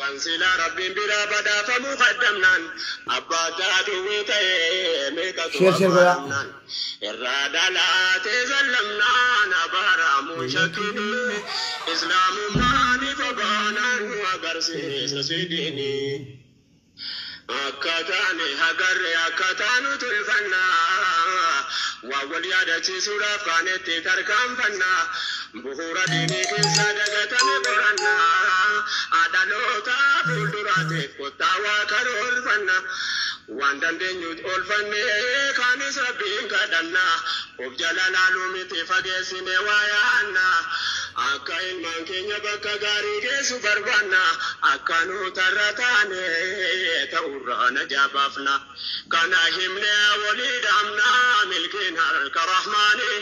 كنسلا ربي بلا بدا فمقدمنا أبدا دويته ميكا الرادة لا تزلمنا نبارا مشكلي إسلام ما نفبانا وقرسي سيديني أكتاني هجر أكتانو تلفنا ووليادتي سورة كانت تركم فنا بخورة ديني كنسادة تنبرنا أدلوتا بولدراتي كتاوا كرول فنا واندم دنيوت أولفني كانس ربين كدنا وبجلال علومتي فقسني ويانا أكاين من كينيا بكا غاري كيسو بربانا أكانو ترتاني توران جابفنا كان همنا وليد أمنا ملكنا الكرحماني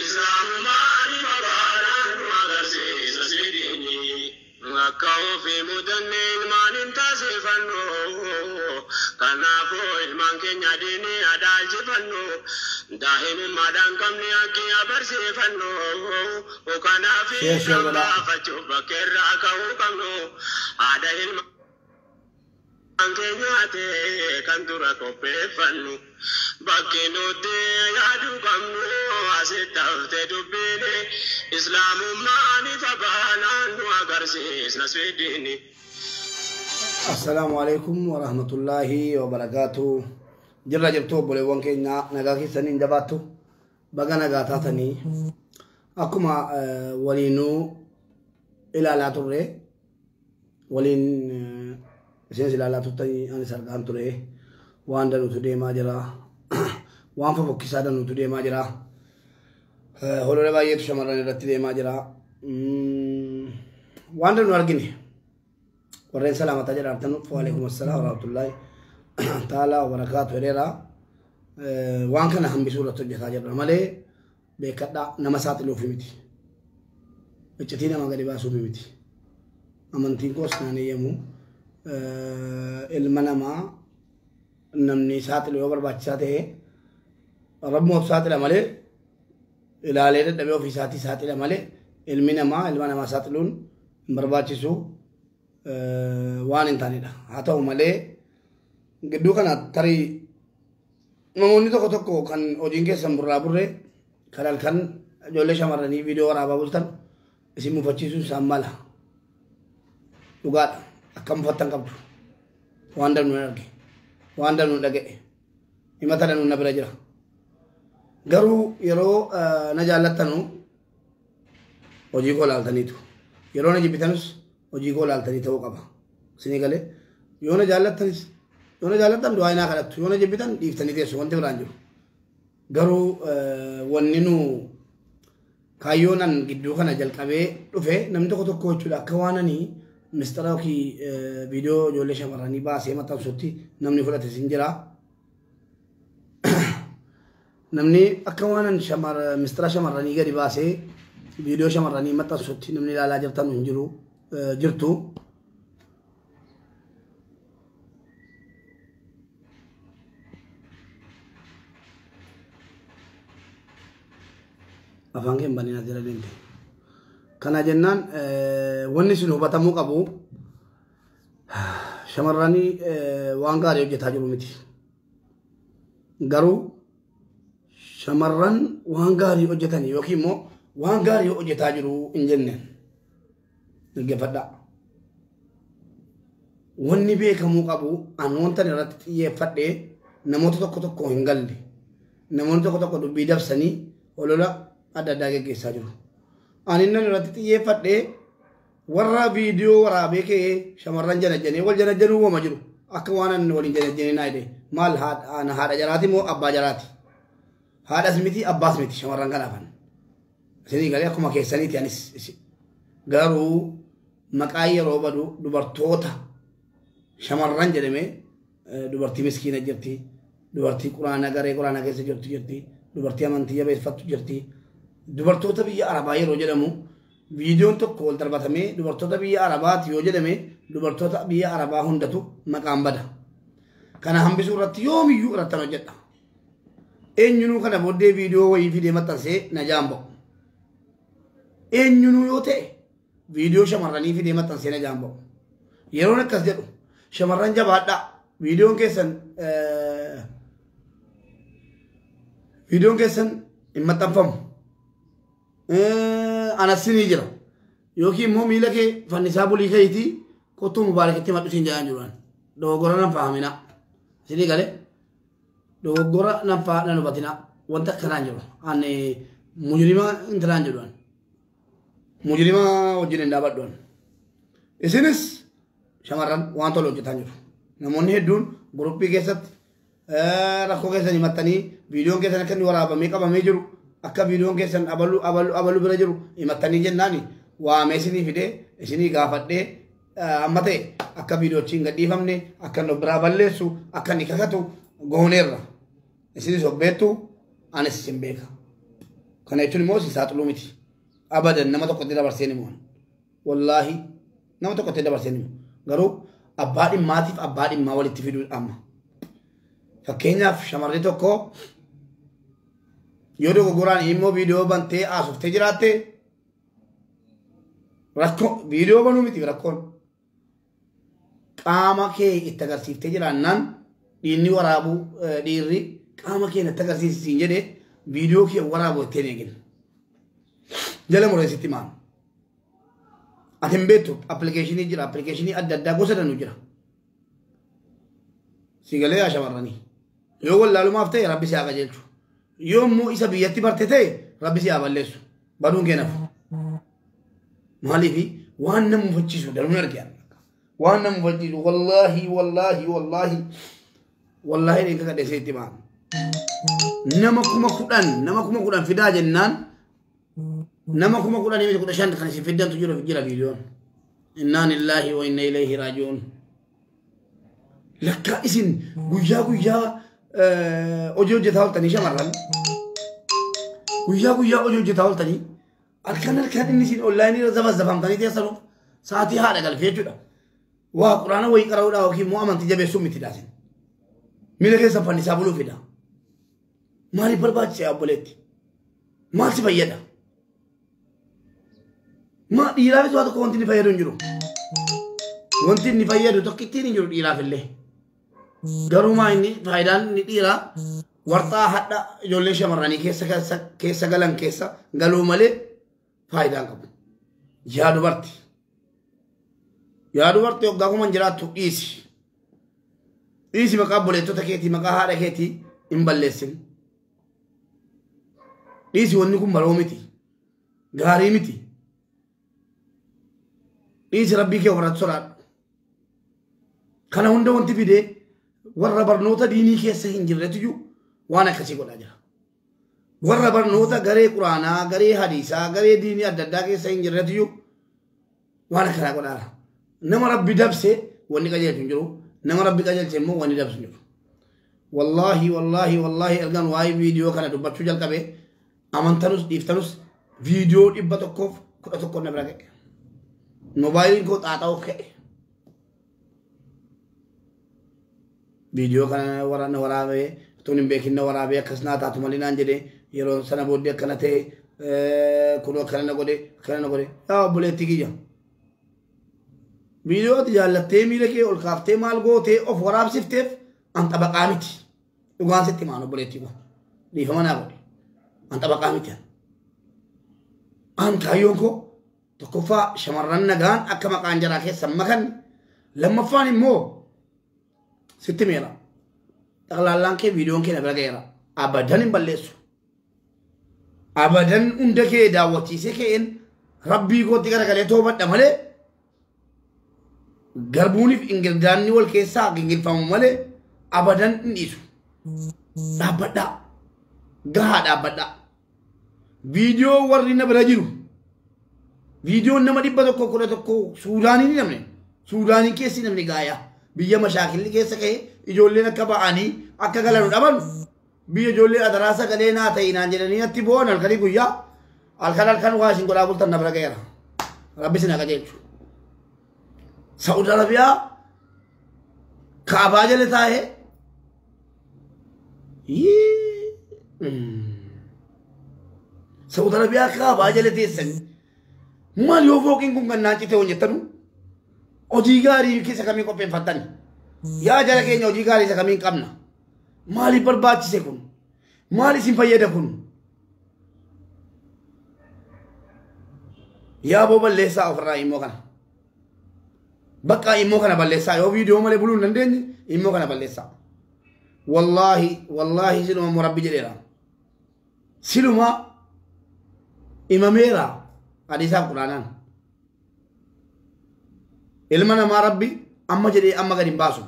إسلام ماني مباران وغرسي سيديني أكاو في مدنين ما ننتظر فنو كنافو إلمان كينيا ديني أداج فنو داهم مادان كمني أكي أبرسي فنو وكنافي سمبا فچو بكر أكاو كمنو أداهم كينيا تي كنتورا كوبي فنو بكينو تي يادو كمنو أسيطاو تي دبيني إسلام ماني فبانا وغرسي سنسويديني. السلام عليكم ورحمة الله وبركاته. جرّا جبتو بولي وانكي نغاكي سنين جباتو بغا نغاتا تاني أكما ولينو إلا لا توري ولين سينس إلا لا توري أني سرقان توري واندا نوتو دي ماجرا وانفا فوكسادا نوتو دي ماجرا هولو ربا يتو شمراني رتي دي ماجرا واندا نو أرغيني ورين سلامة جرارتنو وعليكم السلام ورحمة الله تعالى وبركاته ريرا وان كان هم بسورة الجساجر مالي بكدا نمسات لو في متي بچتينا ما غريبا سو متي امنتين كوس ناني يمو المنما نمني سات لو بر بچاته رب مو سات لمالي الى ليد دبيو في سات لمالي المنما سات لون برباچسو وان انتانيدا هاتو مالي Geddu kana tarii namoonni tokko tokko kan hojiin keessan burraa burree kan halkan ijoollee shamarranii viidiyoo waraabaa bultan isin mufachiisuun isaan mala dhugaadha akka mufattan qabdu waan danuu hin arge waan danuu hin dhaga'e himata danuu na bira jira garuu yeroo na jaallattanu hojii koo laaltaniitu yeroo na jibbitanus hojii koo laaltanii ta'uu qaba isinii galee yoo na jaallattanis yoona jaalatan du'aa inaa kadhattu yoona jibbitan dhiiftanii teessu wanti biraan jiru garuu wanni nu kaayyoonan gidduu kana jalqabee dhufe namni tokko tokko jechuudha akka waananii mistara yookiin viidiyoo ijoollee shamarranii baasee maxxansutti namni fudhate sin jira namni akka waanan mistara shamarranii gadi baasee viidiyoo shamarranii maxxansutti namni ilaalaa jirtan hin jiru jirtu afaan kee banina jira deemte kana jennaan wanni sun hubatamuu qabu shamarranii waan gaarii hojjetaa jiru miti garuu shamarran waan gaarii hojjetanii yookiin immoo waan gaarii hojjetaa jiru hin jenneen dhaggeeffadhaa wanni beekamuu qabu an wanta irratti xiyyeeffadhee namoota tokko tokko hin galle namoonni tokko tokko dubbii dabsanii olola adda addaa geggeessaa jiru. Ani nan irratti xiyyeeffadhee warra viidiyoo waraabee kee shamarran janajjanee wal janajjanuu wama jiru akka waan ani waliin janajjanee naa jedhee maal haadha jaraati moo abbaa jaraati haadhas miti abbaas miti shamarran kanaafan isinii galee akkuma keessaniiti anis garuu maqaa yeroo badu dubartoota shamarran jedhamee dubartii miskiina jirti dubartii quraana garee quraana keessa jirtu jirti dubartii amantii jabeeffattu jirti dubartoota biyya arabaa yeroo jedhamu viidiyoon tokko wal darbatamee dubartoota biyya arabaati yoo jedhame dubartoota biyya arabaa hundatu maqaan bada kana hambisuu irratti yoomiyyuu irratti hojjedha eenyunuu kana booddee viidiyoo wayii fidee maxxansee na jaambo eenyunuu yoo ta'e viidiyoo shamarranii fidee maxxansee na jaambo يرون كذا شمران جبهة فيديو كيسن إما تفهم أنا سنيجرا يوكي مو ميلك فنسابو ليكيتي كتو مبارك تي ماتو سنجان جوان دوغورا نفهمنا سيدي قال دوغورا نفهمنا نباتنا وانت كران جوان أني مجرما انتران جوان مجرما وجنين دابت دوان إسنس شمران وانتو لو جتان جوان نموني هدون بروبي كيست rakko keessan himattanii viidiyoon keessan akka inni waraabamee qabamee jiru akka viidiyoon keessan abalu bira jiru himattanii jennaani waamee isinii fidee isinii gaafadhee amma ta'e akka viidiyoochiin gadhiifamne akka nu biraa balleessu akka inni kakatu gooneerra isinis obbeettu anis isin beeka kana jechuun immoo si saaxiluu miti abadan nama tokkotti dabarseen himuun wallaahi nama tokkotti dabarseen himu garuu abbaa dhimmaatiif abbaa dhimmaa walitti fiduu amma fakkeenyaaf shamarri tokko yoo dogoggoraan immoo viidiyoo bantee haasofte jiraatte rakkoo viidiyoo banuu miti rakkoon qaama kee itti agarsiiftee jiraannaan dhiinni waraabuu dhiirri qaama kee itti agarsiisiin jedhee viidiyoo kee waraabuu ittiin eegin jala mureessitti maal ati hin beektu appilikeeshinii jira appilikeeshinii adda addaa gosa danuu jira sigalee yaa shamarranii yoo wallaalumaaf ta'e rabbi si haa qajeelchu yoo immoo isa biyyatti barte ta'e rabbi si haa balleessu baduun kee nafu maaliifi waan nama mufachiisu daruun argee waan nama mufachiisu wallaahi dhiinka kadheessee itti maan nama kuma kudhan fidaa jennaan nama kuma kudhan himee 15 kan isin fiddantu jira viidiyoon innaa lillaahi wa inna ilayhi raaji'uun lakka isin guyyaa hojii hojjetaa ooltanii shamarran guyyaa hojii hojjetaa ooltanii halkan inni isin onlaayinii irra zabazabamtanii teessanuuf sa'aatii haadha galfee jechuudha waa quraana wayii qara'uudhaa yookiin immoo amantii jabeessuun miti dhaasin miila keessa fannisaa buluu fida maaliif barbaachise obboleetti maal si fayyada maa dhiiraafis waa tokko wanti inni fayyadu hin jiru wanti inni fayyadu tokkittiin hin jiru dhiiraaf illee garuu maa inni faayidaan inni dhiiraa warxaa hadha ijoollee shamarranii keessa galan keessa galuu malee faayidaan qabu yaa dubartii waggaa kuman jiraattu dhiisi maqaa obboleettota keetii maqaa haadha keetii hin balleessin dhiisi wanni kun baloo miti gaarii miti dhiisi rabbii kee warratti sodaadhu kana hunda wanti fidee warra barnoota diinii keessa hin jirretu waan akkasii godhaa jira warra barnoota garee quraanaa garee hadiisaa garee diinii adda addaa keessa hin jirretu waan akkanaa godhaa nama rabbi dabse wanni qajeelchu hin jiru nama rabbi qajeelche immoo wanni dabsu hin jiru wallaahi ergan waa'ee viidiyoo kana dubbachuu jalqabee amantanus dhiiftanus viidiyoo 111 na bira ga'e mobaayiliin koo xaaxa'uuf ka'e viidiyoo kana waraabee tun hin beekin na waraabee akkas naa taatu malee naan jedhee yeroo sana booddee akkana ta'e kunoo akkana na godhe yaa obboleettii kiyya viidiyoo jaallattee miila kee ol kaaftee maal gootee of waraabsifteef an xabaqaa miti dhugaan sitti maan obboleettii kun dhiifama naa godhe an xabaqaa miti an kaayyoon koo tokkoffaa shamarran nagaan akka maqaan jaraa keessan makan lammaffaan immoo sitti meera xaqlaallaan kee viidiyoon kee na bira ga'eera abadan hin balleessu abadan hunda kee daawwachiisee ka'een rabbii kootti garagalee toobadha malee garbuuniif ingirdaanni wal keessaa gingilfamu malee abadan hin dhiisu dhaabbadhaa gahaa dhaabbadhaa viidiyoo warri na bira jiru viidiyoon nama 111 suudaanii ni namne suudaanii keessi namni gaayaa biyya mashaakilli keessa ka'e ijoolleen akka ba'anii akka galanu dhaban biyya ijoollee adaraasa galee naa ta'e naan jedhanii natti bo'an halkanii guyyaa halkan waa isin godhaa bultan na bira ga'eera rabbi isin haa qajeelchu Saudi Arabia kaabaa jala taa'ee Saudi Arabia kaabaa jala teessanii maal yoo fooqiin kun kan naan cite hojjettanu hojii gaarii keessa kamii qopheeffattani yaa jara keenya hojii gaarii isa kamiin qabna maaliif barbaachise kun maal isin fayyada kun yaa boo balleessaa ofirraa immoo kana bakka immoo kana balleessaa yoo viidiyoo malee buluu hin dandeenye immoo kana balleessaa wallaahi siluma murabbi jedheera siluma imameera hadiisaaf quraanaan ilma namaa rabbi amma jedhee amma gadi hin baasu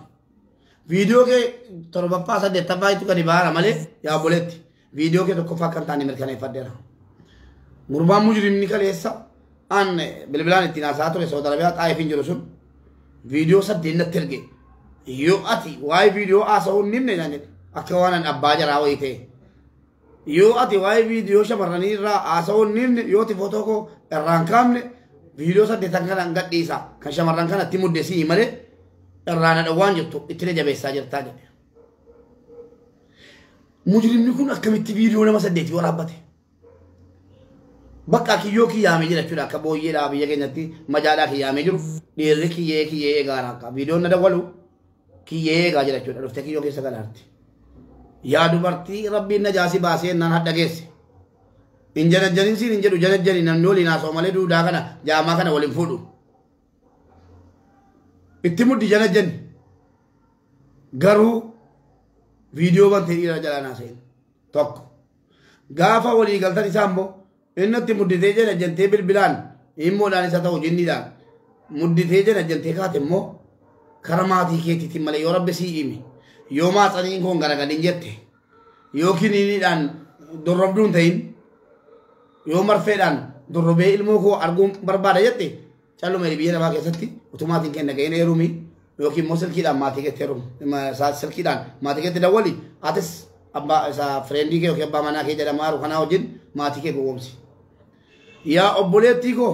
viidiyoo kee torbaffaa saddeettaffaa itti gadi baara malee yaa boletti viidiyoo kee tokkoffaa kan taane mirkaneeffadheera gurbaan mujrimni kaleessa an bilbilaan ittiin haasaa ture Saudi Arabiyaa xaayif hin jiru sun viidiyoo saddeet natti erge yoo ati waa'ee viidiyoo haasa'uu hin dhimne naan jedhe akka waan an abbaa jaraa wayii ta'e yoo ati waa'ee viidiyoo shamarranii irraa haasa'uu hin dhimne yoo ati footoo koo irraan kaamne viidiyoo saddeetan kana gadhiisa kan shamarran kanatti muddesii malee irraan dhawwaan jirtu itti jabeessaa jirtaa jedhe mujrimni kun akkamitti viidiyoo nama saddeetii waraabbate bakka kiyyoo kiyyaamee jira jechuudha akka booyyeedhaa biyya keenyatti majaadhaa kiyyaamee jiru dhiirri kiyyee eegaa akka viidiyoon na dawwalu kiyyee eegaa jira jechuudha dhuftee kiyyoo keessa galaarti yaa dubartii rabbiin najaasii baasee naan hadha geesse in janajjanin siin hin jedhu janajjani namni waliin haasa'u malee duudaa kana jaamaa kana waliin fuudhu itti muddi janajjani garuu viidiyoo bantee dhiira jalaan haasa'in tokko gaafa walii galtan isaa immoo innatti mudditee janajjantee bilbilaan immoodhaan isa ta'u jinniidhaan mudditee janajjantee kaate immoo kara maatii keetiitiin malee yoo rabbi sii himi yoo maaxaniin koon garagalin jette yoo kiniiniidhaan dorrobduun ta'in yoo marfeedhaan dorrobee ilmoo koo arguun barbaada jette calluma biyya namaa keessatti utumaatiin kenna ga'een heerumi yookiin immoo silkiidhaan maatii keetti heerumu silkiidhaan maatii keetti dawwali atis abbaa isa fireendii kee yookiin abbaa manaa kee jedhamaa jiru kanaa wajjin maatii kee gowwoomsi yaa obboleettii koo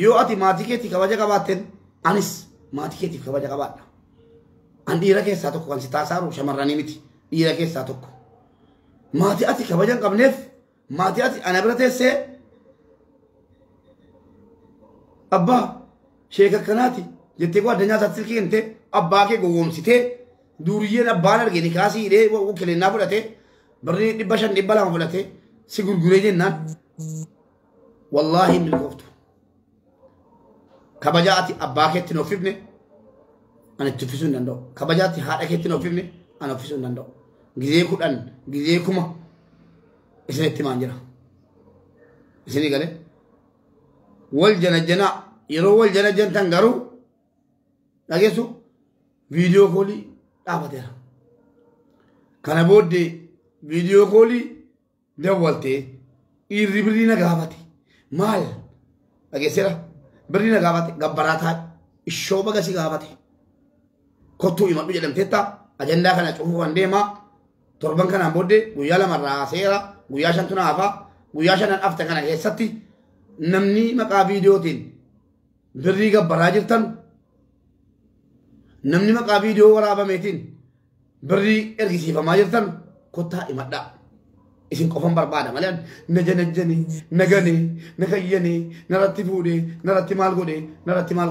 yoo ati maatii keetti kabaja qabaatteen anis maatii keetiif kabaja qabaadha an dhiira keessaa tokko kan si taasaaru shamarranii miti dhiira keessaa tokko maatii ati kabaja hin qabneef maatii ati ana bira teessee abbaa sheeka akkanaati jettee koo addunyaa isaatti silkii kennitee abbaa kee gowwoomsitee duriyyeen abbaan argee nikaasii hidhee kilennaa fudhatee birrii 500 200 fudhatee si gurguree jennaan wallaahi hin milkooftu kabaja ati abbaa keetti hin uffifne ani itti uffisuu hin danda'u kabaja ati haadha keetti hin uffifne ani uffisuu hin danda'u gizee 10 gizee 1000 isinitti maan jira isinii galee wal janajjanaa yeroo wal janajjantan garuu dhageessu viidiyoo koolii dhaabateera kana booddee viidiyoo koolii dawwaltee dhiirri birrii na gaafate maal dhageesseera birrii na gaafate gabbaraa taa'e ishoo bagasi gaafate kottuu himadhu jedhamteetta ajandaa kana cufuufan deemaa torban kanaan booddee guyyaa lamarraa haaseera guyyaa 5 hafaa guyyaa 5 hafte kana keessatti namni maqaa viidiyootiin birrii gabbaraa jirtan namni maqaa viidiyoo waraabameetiin birrii ergisiifamaa jirtan kottaa himadhaa isin qofan barbaada malee na janajjanii na ganee na kayyanii narratti fuudhee narratti maal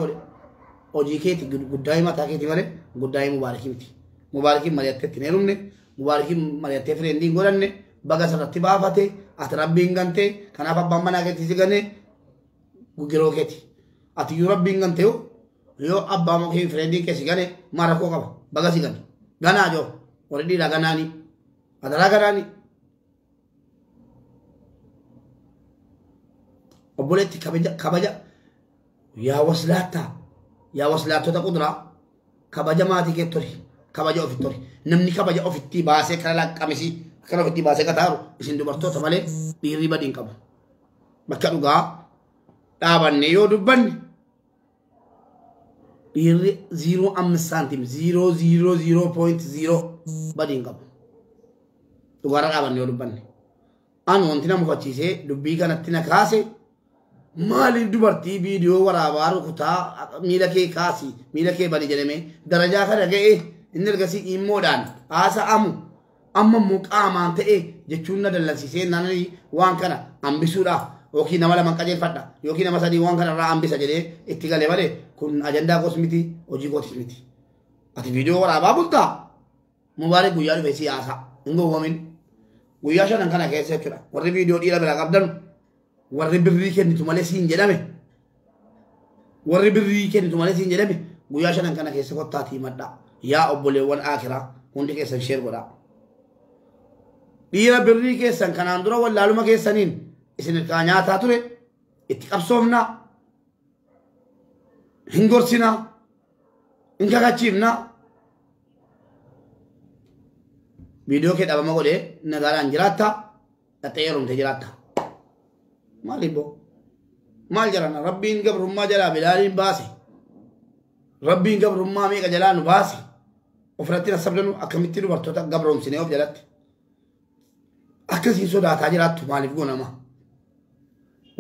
godhe hojii keeti guddaa'ii mataa keeti malee guddaa'ii mubaarakii miti mubaarakiin mari'attee ittiin heerumne mubaarakiin mari'attee fireendiin godhanne baga sarratti baafate ati rabbiin gantee kanaaf abbaan manaa keetti si ganee gugiroo keeti ati yoo rabbiin gantee yoo abbaa mokee fireendiin kee si gane mara koo qaba baga si gane ganaa joo warri dhiiraa ganaanii adaraa ganaanii obboleetti kabaja yaa waslaattota kuduraa kabaja maatii kee tori kabaja ofitti tori namni kabaja ofitti baasee kana laqqamisi kana ofitti baasee kataaru isin dubartoota malee dhiirri badiin qabu bakka dhugaa dhaabanne yoo dubbanne dhiirri 0.5 saantiim 0.0 badiin qabu dhugaarra dhaabanne yoo dubbanne an wanti nama mufachiisee dubbii kanatti na kaase maaliif dubartii viidiyoo waraabaa rukutaa miila kee kaasi miila kee badi jedhamee darajaa kana ga'ee inni ergasii immoodhaan haasa'amu amma immoo qaamaan ta'e jechuun na dallansiisee naannoo waan kana hambisuudhaaf yookiin nama lama qajeelfadha yookiin nama sadii waan kana irraa hambisa jedhee itti galee malee kun ajandaa kosmiti hojii kosmiti ati video waraabaa bultaa mubaarak guyyaa dhufe siyaasa hin gowwamin guyyaa shanan kana keessa jechuudha warri video dhiira bira qabdan warri birrii kennitu malee siin jedhame warri birrii kennitu malee siin jedhame guyyaa shanan kana keessa kottaatii madda yaa obboleewwan akiraa hundi keessan sheer godhaa dhiira birrii keessan kanaan dura wallaaluma keessaniin isin irkaa nyaataa ture itti qabsoofnaa hin gorsinaa hin kakachiifnaa video kee dhabama godhee nagaadhaan jiraatta dhattee heerumte jiraatta maaliif boo maal jarana rabbiin gabrummaa jalaa bilaaliin baase rabbiin gabrummaa meeqa jalaa nu baase ofirratti nasabdanu akkamitti dubartoota gabroomsinee of jalatti akkasiin sodaataa jiraattu maaliif goonama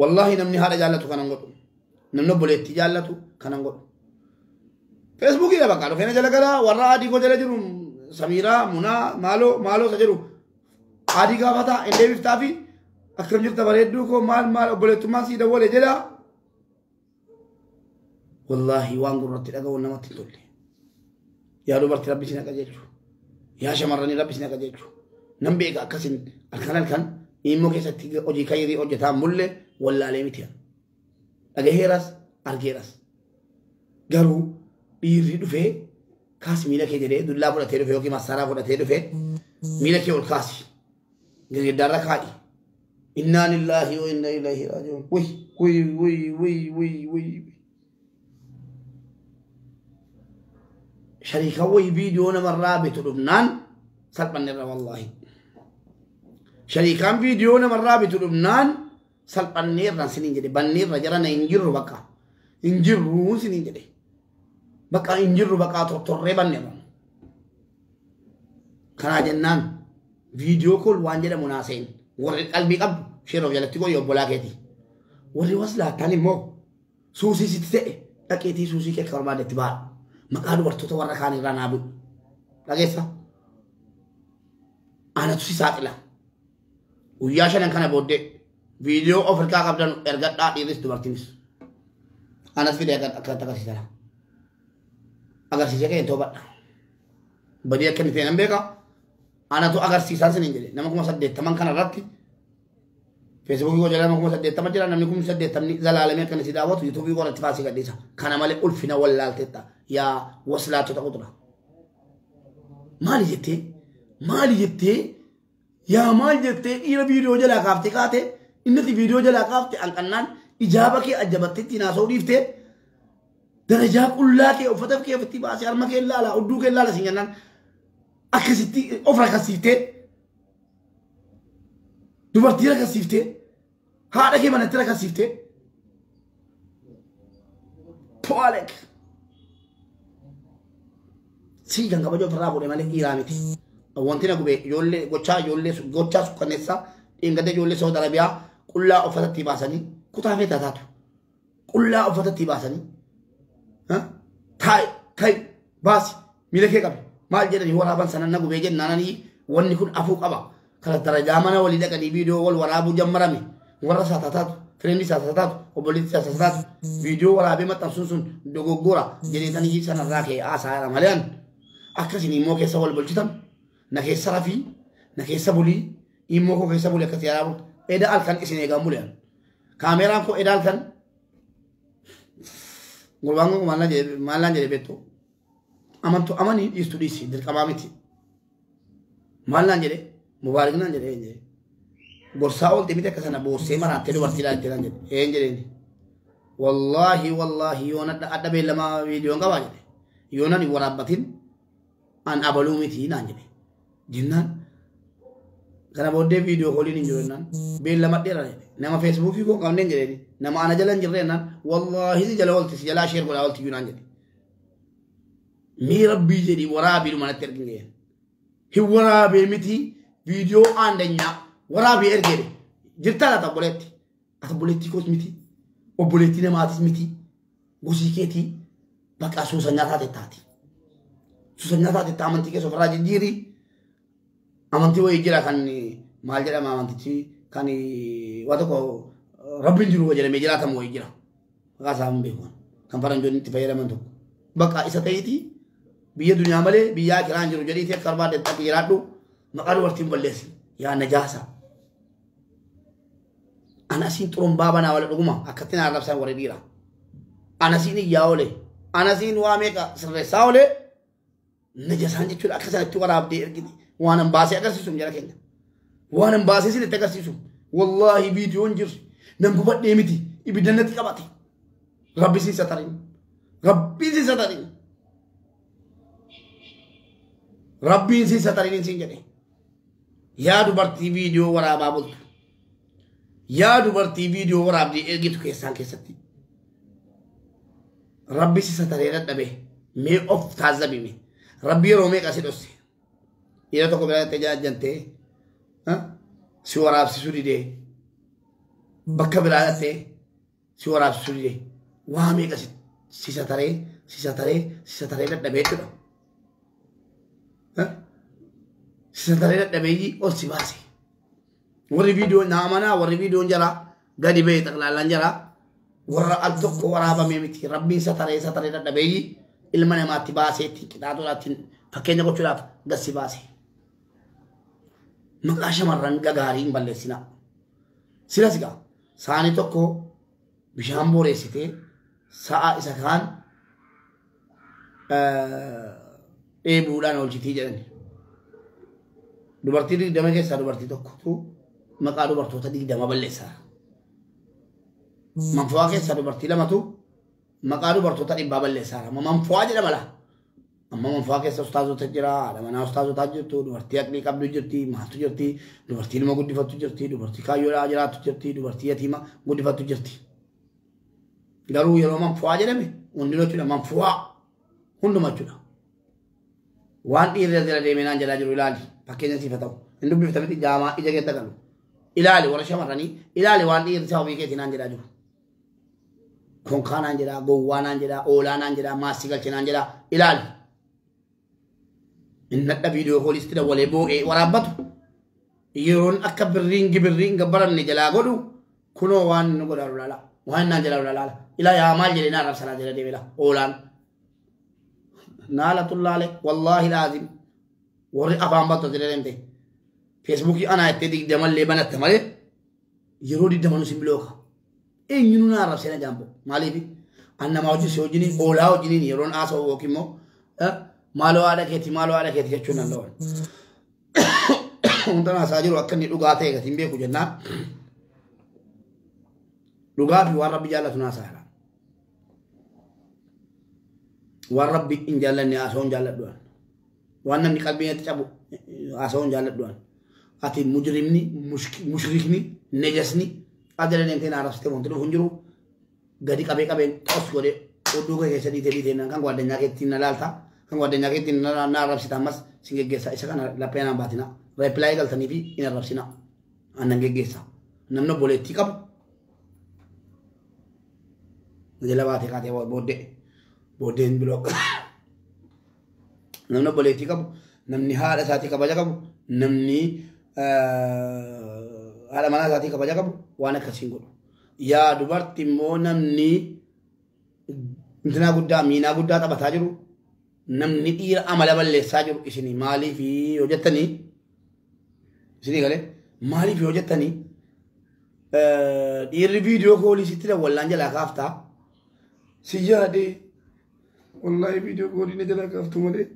wallahi namni haadha jaallatu kanan godhu namni obboleettii jaallatu kanan godhu feesbuukii dha bakka dhufeena jala garaa warra adii koo jala jiru samiiraa munaa maaloo isa jedhu adii gaafataa hin deebiftaa fi akkam jirta bareedduu koo maal obboleettummaan sii dawwale jedha wallahi waan gurratti dhaga'uun namatti hin tolle yaa dubartii rabbi sin qajeelchu yaa shamarranii rabbi sin qajeelchu nan beeka akkasin halkan immoo keessatti hojii kayrii hojjetaa mulle wallaalee miti dhagaheeras argeeras garuu dhiirri dhufee kaas miila kee jedhee dullaa fudhatee dhufe yookiin masaaraa fudhatee dhufe miila kee ol kaasi girgiddaarra kaa'i innaa lillaahi wa innaa ilaihi raaji'uun wuy shariika way viidiyoo namarraa bitu dhufnaan salphanneerra wallaahi shariikaan viidiyoo namarraa bitu dhufnaan salphanneerra siniin jedhe banneerra jarana hin jirru bakka hin jirru siniin jedhe bakka hin jirru bakka tortorree banneerra kanaa jennaan viidiyoo kool waan jedhamu naaseen warri qalbii qabdu sheeroof jalatti qoyyi obbolaa keeti warri waslaattaan immoo suusii sitti ta'e dhaqeetii suusii kee barbaadetti baadha maqaa dubartoota warra kaan irraa naa bu'u dhageessa anatu si saaxila guyyaa shanan kana booddee viidiyoo of hirkaa qabdan ergadhaa dhiirris dubartiinis anas fidee akkatti agarsiisana agarsiisee kee toobadha badii akka inni ta'e nan beeka anatu agarsiisaan siniin jedhe nama 80 kana irratti feesbuukii koo jala nama 80 jira namni 80 zalaalamee akka inni si daawwatu yuutuubii koo irratti faasii gadhiisa kana malee ulfina wallaalteetta yaa waslaatota qudura maali jettee yaa maal jettee dhiira viidiyoo jalaa kaaftee kaate innati viidiyoo jalaa kaafte hanqannaan ijaaba kee ajjabattetti naasoo dhiiftee darajaa qullaa kee uffata kee ofitti baasee harma kee ilaala hudduu kee ilaala siin jennaan akkasitti of rakasiiftee dubartii rakasiiftee haadha kee manatti rakasiiftee to'alek sii kan kabajoo ofirraa fuudhe malee dhiiraa miti wanti na gube gochaa sukkanneessaa dhiingadee ijoollee Saawud Arabiyaa qullaa uffatatti baasanii kutaa feetaa taatu qullaa uffatatti baasanii taa'e baasi miila kee qabe maal jedhanii waraaban sanan na gubee jennaananii wanni kun afuu qaba kana darajaa mana walii dhaqanii viidiyoo wal waraabuu jammarame warra saataa taatu fireendii saataa taatu obboleettii saataa taatu viidiyoo waraabee maxxansuun sun dogoggora jedheetanii sanarraa kee haasaa malee akkasiin immoo keessa wal bulchitan na keessa rafii na keessa bulii immoo koo keessa bulii akkasii yaadaa bultu eda halkan isin eegaan bulean kaameraan koo eda halkan gurbaan koo maallaan jedhe beektu amantu amanii dhiistu dhiisi dirqamaa miti maallaan jedhe mubaaraknaan jedhe gorsaa oolte miti akka sana boossee maraattee dubartii ilaalteetaan jedhe jedheeni wallaahi yoona adda beellamaa viidiyoon qabaa jedhe yoonan hin waraabbatin an abaluu miti naan jedhe jennaan kana booddee viidiyoo kooliin hin jiru jennaan beellama dheeraa jedhe nama feesbuukii koo qabneen jedheeni nama ana jala hin jirre jennaan wallaahi si jala oolti si jalaa sheer godhaa oolti iyyuu naan jedhe mii rabbii jedhi waraabii dhumanatti ergin ga'een hin waraabee miti viidiyoo aandanyaa waraabee ergeedhe jirtaa laata obboleetti ati obboleettii koos miti obboleettii namaatis miti gosii keetii bakka suusanyaa taate taati suusanyaa taate taa amantii keessa ofirraa jijjiirii amantii wayii jira kan maal jedhama amantichi kan waa tokko rabbiin jiru jedhamee jiraatamu wayii jira maqaa isaa hin beeku kan faranjoonni itti fayyadaman tokko bakka isa ta'eeti biyya duniyaa malee biyyaa kiraan jiru jedhii ta'e qarbaadde xaqi jiraadhu maqaa dubartiin balleessi yaa najaasa anasiin xurumbaa banaa wala dhuguma akkatti na arrabsan warri dhiira anasiin iyyaa oole anasiin waa meeqa sirreessaa oole najasaan jechuudha akka sanatti waraabdee ergiti waan an baasee agarsiisu jala keenya waan an baasee sinitti agarsiisu wallaahi viidiyoon jirri nan gubadhee miti ibiddannatti qabate rabbi siin satarin rabbiin siin satarin rabbiin siin satarin siin jedhe yaa dubartii viidiyoo waraabaa bultu yaa dubartii viidiyoo waraabdee ergitu keessaan keessatti rabbi si sataree dadhabe mee of taazabime rabbi yeroo meeqa si dhosse yeroo tokko biraa tajaajjantee si waraabsisuu didee bakka biraa ta'e si waraabsisuu didee waa meeqa si sataree dadhabee jedha si sataree dadhabee ol si baase warri viidiyoo naamanaa warri viidiyoon jala gadi ba'e xaqlaalaan jala warra al tokko waraabamee miti rabbiin sataree dadhabee ilma namaatti baasee ittiin qixaaxuudhaatti fakkeenya gochuudhaaf gassi baase maqaa shamarran gagaarii hin balleessinaa silas gaa saanii tokko bishaan booreessitee sa'a isa kaan dheebuudhaan oolchitii jedhani dubartii 20 keessaa dubartii tokkotu maqaa dubartoota 20 balleessaa manfaa keessaa dubartii lamatu maqaa dubartoota 100 balleessaa manfaa jedhama laa amma manfaa keessa ustaazota jira haadha manaa ustaazotaa jirtu dubartii aqlii qabdu jirti maaltu jirti dubartii ilma guddifattu jirti dubartii kaayyoodhaa jiraattu jirti dubartii yatiima guddifattu jirti garuu yeroo manfaa jedhame hundinuu jechuudha manfaa hunduma jechuudha waan dhiirri jala deemee naan jalaa jiru ilaali fakkeenya siifa ta'u hin dubbiftamiti jaamaa ija keessa galu ilaali warra shamarranii ilaali waan dhiirri isaa ofii keetii naan jalaa jiru konkaa naan jedhaa gowwaa naan jedhaa oolaa naan jedhaa maasii galche naan jedhaa ilaali innadha viidiyoo koolisti dawwalee boo'ee waraabbatu yeroon akka birriin gabbaranne jalaa godhu kunoo waan nu godhaaru laala waan naan jalaa laala ilaa yaa maal jedhee naa rabsanaa jala deemela oolaan naala tullaale wallaahi laazim warri afaan battu jala deemte feesbuukii anaa ittee 20 mallee banatte malee yeroo 20 nu simbilooka eenyuun naa rabsena jaambo maaliif annamaa hojii si wajjiniin oolaa wajjiniin yeroon haasa'u yookiin immoo maaloo haadha keeti jechuun nan lo'an wanta naasaa jiru akka inni dhugaa ta'e gatiin beeku jennaan dhugaa fi waan rabbi jaallatu naasaa jira waan rabbi hin jaallanne haasa'uun jaalladhuan waan namni qalbiin cabu haasa'uun jaalladhuan ati mujrimni mushrikni nejasni adala deemtee naa rabsite wanti dhufu hin jiru gadi qabeen xos godhe odduu kee keessa dhiitee kan gwaaddanyaa keetti na laalta kan gwaaddanyaa keetti na rabsita ammas sin geggeessa isa kana laphee naan baatina reepilaayii galtanii fi hin arrabsina annan geggeessa namni obboleettii qabu jala baatee kaatee booddeen biloo namni obboleettii qabu namni haadha isaatii kabaja qabu namni haadha manaa isaatii kabaja qabu waan akkasiin godhu yaa dubartii immoo namni intinaa guddaa miinaa guddaa taphataa jiru namni dhiira amala balleessaa jiru isinii maaliif yoo jettanii isinii galee maaliif yoo jettanii dhiirri viidiyoo koolii sitti dawwallaan jalaa kaaftaa si yaadee wallaahi viidiyoo koolii na jalaa kaaftu malee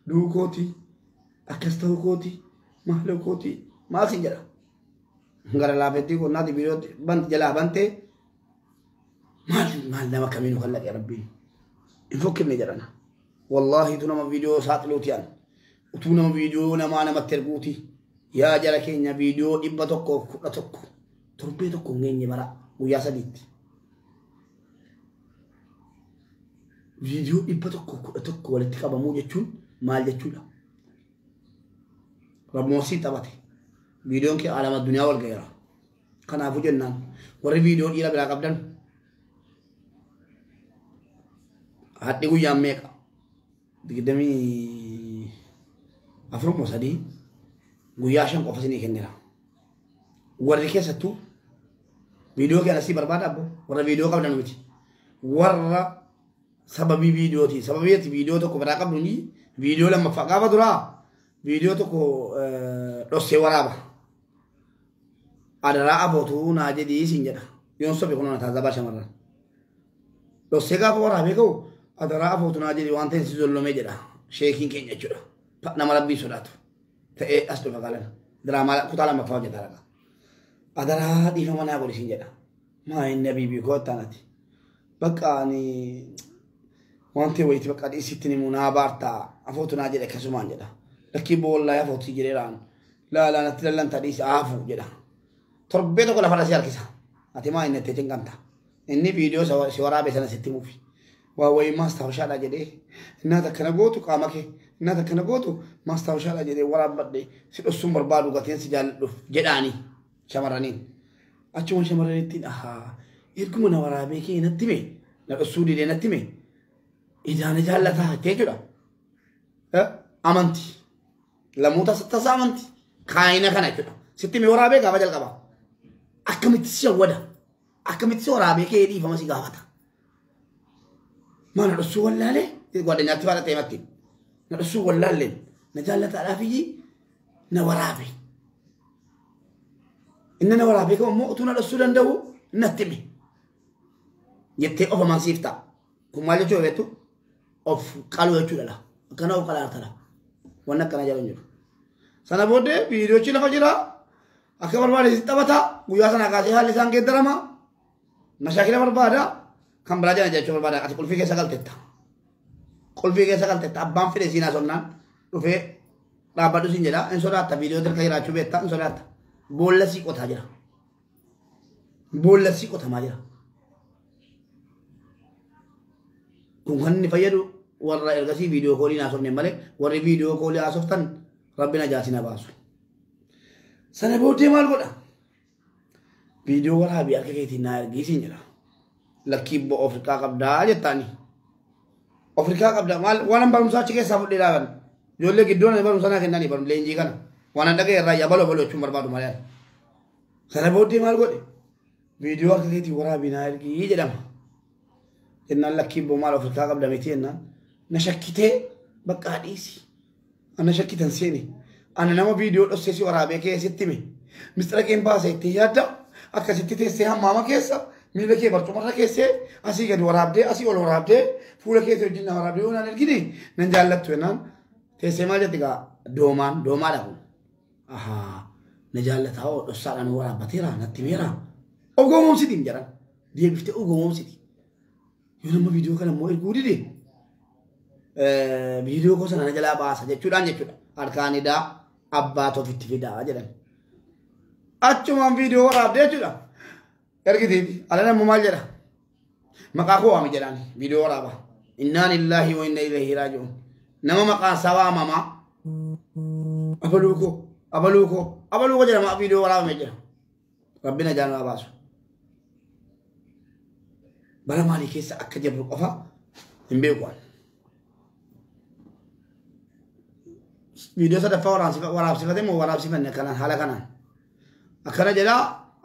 duukootii akkas ta'uu kootii maal kootii maal sin jedha gara laafettii qonnaati viidiyoo banti jalaa bantee maal nama kamiinu kan laqee rabbiin hin fokkifne jedhana wallaahi tu nama viidiyoo saaxiluuti an utuu nama viidiyoo namatti erguuti yaa jara keenya viidiyoo 111 torbee tokko hin geenye bara guyyaa sadiitti viidiyoo 111 walitti qabamuu jechuun maal jechuudha rabmoosii taphate viidiyoon kee alama duniyaa wal gaheera kanaafuu jennaan warri viidiyoo dhiira biraa qabdan hadhi guyyaan meeqa 24 guyyaa 5 qofa isinii kennira warri keessattuu viidiyoo kee anasii barbaada abbo warra viidiyoo qabdan miti warra sababii viidiyooti sababii ati viidiyoo tokko biraa qabduni viidiyoo lammaffaa gaafa duraa viidiyoo tokko dhossee waraaba adaraa abootuu naa jedhii siin jedha yoon sobe kun ona taazabaa shamarran dhossee gaafa waraabee ka'u adaraa abootuu naa jedhii waan ta'in si zollomee jedha sheekiin keenya jechuudha nama rabbii sodaatu ta'ee as dhufa qalana diraamaa kutaa lammaffaa hojjetaa raqa adaraa dhiifama naa godhi siin jedha maa inni abiibii koo ittaanati bakka ani wanti wayti bakka dhiisitti ni munaa baartaa afootu naa jedhe akkasumaan jedha lakkii boollaa afootu jireeraan laalaa natti lallanta dhiisi aafu jedha torbee tokko lafarra si harkisa ati maa inni itti cinqamta inni viidiyoo si waraabee sana sitti muufi waa wayii maastawushaadha jedhee innaa takkana gootu qaama kee innaa takkana gootu maastawushaadha jedhee waraabbadhe si dhossuun barbaadu gateen si jaalladhuuf jedhaanii shamarraniin achuma shamarraniittiin ahaa erguma na waraabee kee natti mee na dhossuu didee natti mee idaana jaallataa jechuudha amanti lamuuta tasaa amanti kaayina kana jechuudha sitti mee waraabee gaafa jalqaba akkamitti si shawwada akkamitti si waraabee kee dhiifama si gaafata mana dhossuu wallaalee godhanyaatti faana ta'e matti na dhossuu wallaalleen na jaallataadhaaf iyyii na waraabe inni na waraabee kama immoo utuu na dhossuu danda'u natti hime jettee of amansiifta kun maal jechuu beektu of qaluu jechuudha la akkana of qalaatala waan akkana jedhan jiru sana booddee viidiyoochi lafa jira akka barbaade si taphata guyyaa sana kaasee haalli isaan geeddarama mashaakila barbaada kan biraa jala jechuu barbaada ati qulfii keessa galtetta abbaan fedhe siinaa sonnaan dhufee dhaabbadhu siin jedha in sodaatta viidiyoo dirqa jiraachuu beekta in sodaatta boolla sii qotaa jira boolla sii qotamaa jira kun kan inni fayyadu warra ergasii viidiyoo koolii naasofne malee warri viidiyoo koolii haasoftan rabbina jaasina baasu sana booddee maal godha viidiyoo waraabii akka keetiin naa ergiisiin jedha lakkii bo'oo Afrikaa qabdaa jettaani Afrikaa qabdaa maal waan barumsaa achi keessaa fudhee dhaaban ijoollee giddoon barumsa naa kennanii barum leenjii kana waan dhaga'e irraa yaa baloo jechuun barbaadu malee sana booddee maal godhe viidiyoo akka keetiin waraabii naa ergii jedhama jennaan lakkii bo'oo maal Afrikaa qabda miti jennaan na shakkitee bakka hadhiisi ana shakkitan seeni ana nama viidiyoo dhossee si waraabee keessatti hime mistira keen baasee itti yaadda akkasitti teessee hammaama keessa miila kee barcumarra keessee asii gadi waraabdee asii ol waraabdee fuula keessa wajjin na waraabdee yoo naan ergine nan jaallattu jennaan teessee maal jetti gaa doomaadha kun ahaa na jaallataa oo dhossaadhaan waraabbateera natti meera ogoomomsitiin jedhan deebiftee ogoomomsiti yoo nama viidiyoo kana immoo erguu dide viidiyoo gosa na jalaa baasa jechuudhaan harkaanidaa abbaa tofitti fidaa jedhan achumaan viidiyoo waraabdee jechuudha ergitiifi ala namni maal jedha maqaa koo waami jedhaan viidiyoo waraaba innaa lillaahi wa inna ilayhi raaji'uun nama maqaan isaa waamamaa abaluukoo jedhama viidiyoo waraabame jira rabbina jaalala baasu bara maalii keessa akka jirru qofa hin beekuwan viidiyoo sadaffaa waraabsifate moo waraabsifanne kanaan haala kanaan akkana jedha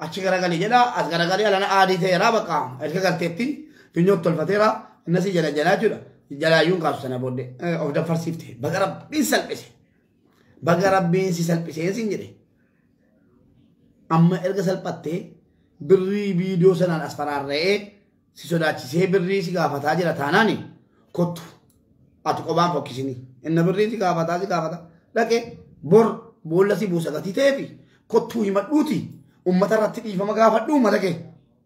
achi garagalii jedha as garagalii alana aadii ta'eera bakka erga galteetti finyoo tolfateera innasi jala jechuudha jalaayyuun kaasu sana booddee of dafarsiifte baga rabbiin si salphisee siin jedhe amma erga salphattee birrii viidiyoo sanaan as faraarra'ee si sodaachisee birrii si gaafataa jira taanaani kottu ati qobaan fokkisinii inna birrii si gaafata dhaqee bor boolla si buusa gatii ta'eefi kottuu himadhuuti ummata irratti dhiifama gaafadhu ummata kee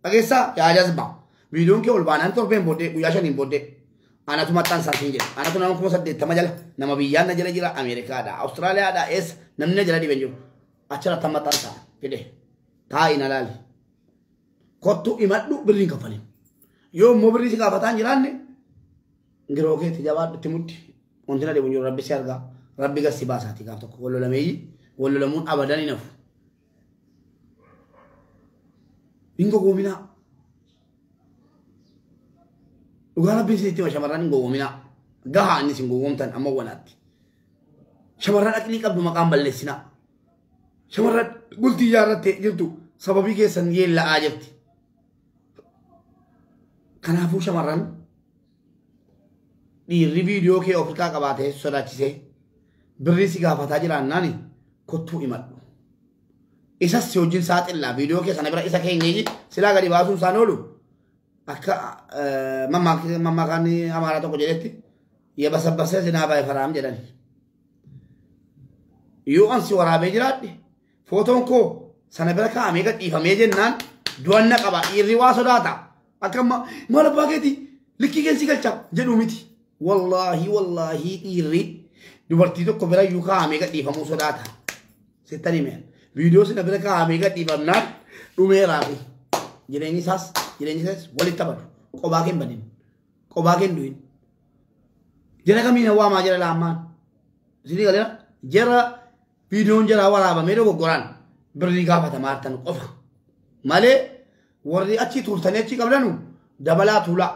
dhageessaa yaa jazba viidiyoon kee ol baanaan torbeen booddee guyyaa shaniin booddee anatu maxxaan saatiin jedhe anatu nama 80 jala nama biyyaan na jala jira Ameerikaadha Awustiraaliyaadha eessa namni na jala dhiben jiru achirratti maxxaan saa fide taa'ina laali kottuu himadhu birriin kaffalin yoo immoo birrii si gaafataan jiraanne ngiroo keetti jabaadhutti muddi wanti na dhibu jiru rabbi si argaa rabbi gassi baasaati gaaf tokko wallolamuun abadan hin hafu hin gowwoominaa dhugaa rabbiin sitti hima shamarran hin gowwoominaa gahaa innis hin gowwoomtan amma wanaatti shamarran aqlii qabdu maqaan balleessinaa shamarran bultii ijaarrattee jirtu sababii keessan yeella'aa jirti Kanaafuu shamarran dhiirri viidiyoo kee ofirraa qabaatee sodaachisee birrii si gaafataa jiraannaani kottuu himadhu. Isas si wajjin saaxillaa viidiyoo kee sana bira isa keenyee silaa gadi baasuun isaan oolu akka mammaakaan amaaraa tokko jedhetti yabasabbasee sinaa baay'ee faraam jedhani. Yoo ansi waraabee jiraadhe footoon koo sana bira kaa'amee gadhiifamee jennaan du'anna qaba dhiirri waa sodaata akka maal abbaa keeti likkii keensi galcha jedhu miti. Wallaahi dhiirri dubartii tokko bira iyyuu kaa'amee gadhiifamuu sodaata. Sittanii mee viidiyoo sana bira kaa'amee gadhiifamnaan dhumeeraafi jireenyi isaas walitti taphatu qobaa keen badin qobaa keen du'in jara kamiin hawaamaa jara laammaan isinii galera jara viidiyoon jara waraabamee dogoggoraan birrii gaafatamaa artan qofa malee warri achi tuultanii achi qabdanu dabalaa tuulaa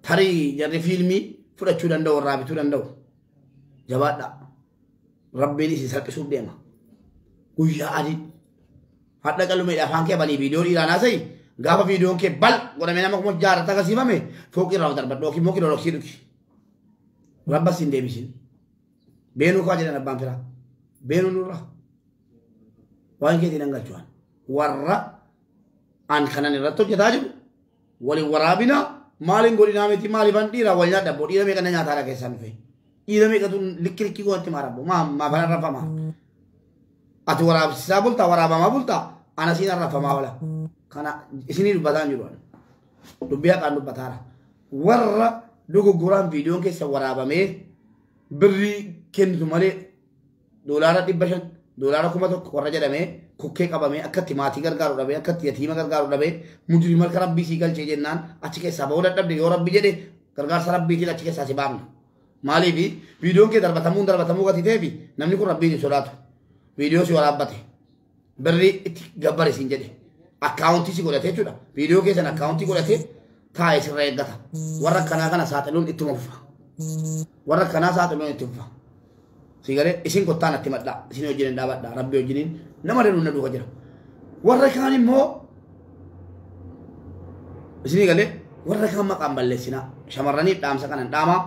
tarii jarri fiilmii fudhachuu danda'u warraa bituu danda'u jabaadha rabbiin isin salphisuuf deema guyyaa adii hadda qalumee afaan kee banii viidiyoo dhiiraanaa sa'i gaafa viidiyoon kee bal godhamee nama kuma jaarata agarsiifame fooqii irraa darbadhu yookiin immoo kilooloksii dhugi rabbas hin deebisin beenuu kaa jedhan abbaan firaa beenuu nurra waan keetiin hangalchuudhaan warra an kanan irratti hojjetaa jiru waliin waraabina maaliin godhinaa miti maaliifan dhiiraa wal nyaadha boo dhiira meeqa na nyaataadha keessaan dhufe dhiira meeqatu likki goonti maarabbo maafan arrafamaa ati waraabsisaa bultaa waraabamaa bultaa ana siin arrafamaa wala kana isinii dubbataan jiru dubbii haqaan dubbataara warra dogoggoraan viidiyoon keessa waraabamee birrii kennitu malee $500 $1,000 warra jedhamee kokkee qabamee akkatti maatii gargaaru dhabee akkatti yatiima gargaaru dhabee mujrii marka rabbii sii galchee jennaan achi keessaa bahuu dadhabde yoo rabbi jedhe gargaarsa rabbiitiin achi keessaa si baafna maaliif viidiyoon kee darbatamuu gati ta'eefi namni kun rabbiin hin sodaatu viidiyoo si waraabbate birrii itti gabbare siin jedhe akkaawuntii si godhate jechuudha viidiyoo keessan akkaawuntii godhate taa'ee sirra eeggata warra akkanaa kana saaxiluun ittuma fufa warra akkanaa saaxiluun itti fufa sigalee isin kottaan atti madhaa isin wajjin dhaabadhaa rabbi wajjiniin nama danuun na duuka jira warra kaan immoo isinii galee warra kaan maqaan balleessinaa shamarraniif dhaamsa kanan dhaamaa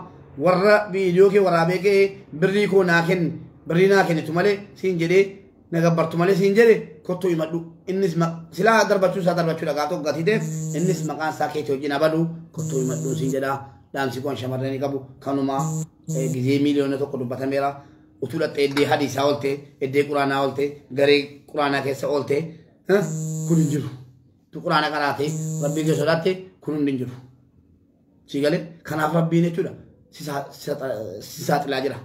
warra viidiyoo kee waraabee kee birrii koo naa kenni birrii naa kennitu malee siin jedhee na gabbartu malee siin jedhe kottuu himadhu innis silaa darbachuu isaa darbachuu dhagaa tokko gatii ta'eef innis maqaan isaa keetii wajjin abadu kottuu himadhu siin jedhaa dhaamsi kun shamarranii qabu kanumaa gizee miiliyoona tokko dubbatameera utuu dhattee eddee hadiisaa oolte eddee quraanaa oolte garee quraanaa keessa oolte kun hin jiru tu quraana qaraate rabbii kee sodaatte kun hundi hin jiru si galee kanaaf rabbiin jechuudha si saaxilaa jira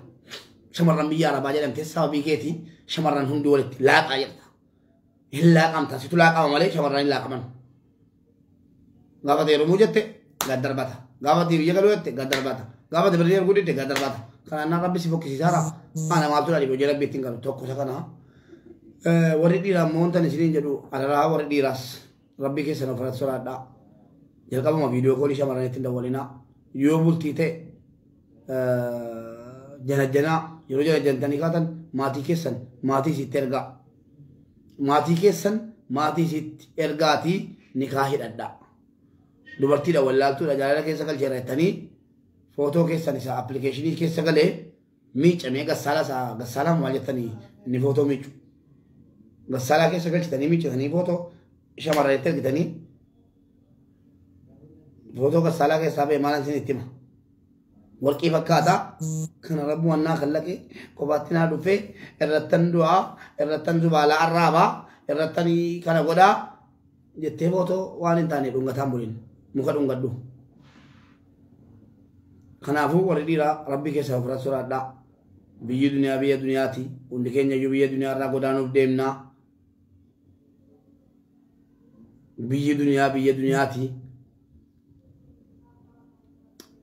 shamarran biyya arabaa jedhamte sababii keetii shamarran hundi walitti laaqaa jedhata hin laaqamta situ laaqama malee shamarran hin laaqaman gaafa deerumuu jette gad darbata gaafa biyya galuu jette gad darbata gaafa birrii erguu didde gad darbata kanaan rabbi si fokkisiisaara ana maaltu dhaadhi hojii rabbi ittiin galu tokko isa kana warri dhiiraa immoo wantan isiniin jedhu adaraa warri dhiiraas rabbi keessan of irratti sodaadhaa jalqabuma viidiyoo koolii shamarran ittiin dawwalinaa yoo bultii ta'e janajjanaa yeroo janajjantanii kaatan maatii keessan maatii sitti ergaa maatii keessan maatii sitti ergaatii nikaa hidhadhaa dubartiidha wallaaltuudha jaalala keessa galcheera jettanii footoo keessan isaa appilikeeshinii keessa galee miicamee gassaalaa maal jettanii inni footoo miicu gassaalaa keessa galchitanii miicatanii footoo shamarran itti ergitanii footoo gassaalaa keessaa ba'e maalan isin itti hima warqii fakkaataa kana rabbu wannaa kallaqee kophaatti naa dhufee irrattan du'aa irrattan zubaalaa arraabaa irrattan kana godhaa jettee footoo waan hin taane dhungataan buliin muka dhungadhu kanaafuu warri dhiiraa rabbii keessa of irratti sodaadhaa biyyi duniyaati hundi keenya iyyuu biyya duniyaa irraa godaanuuf deemnaa biyyi duniyaati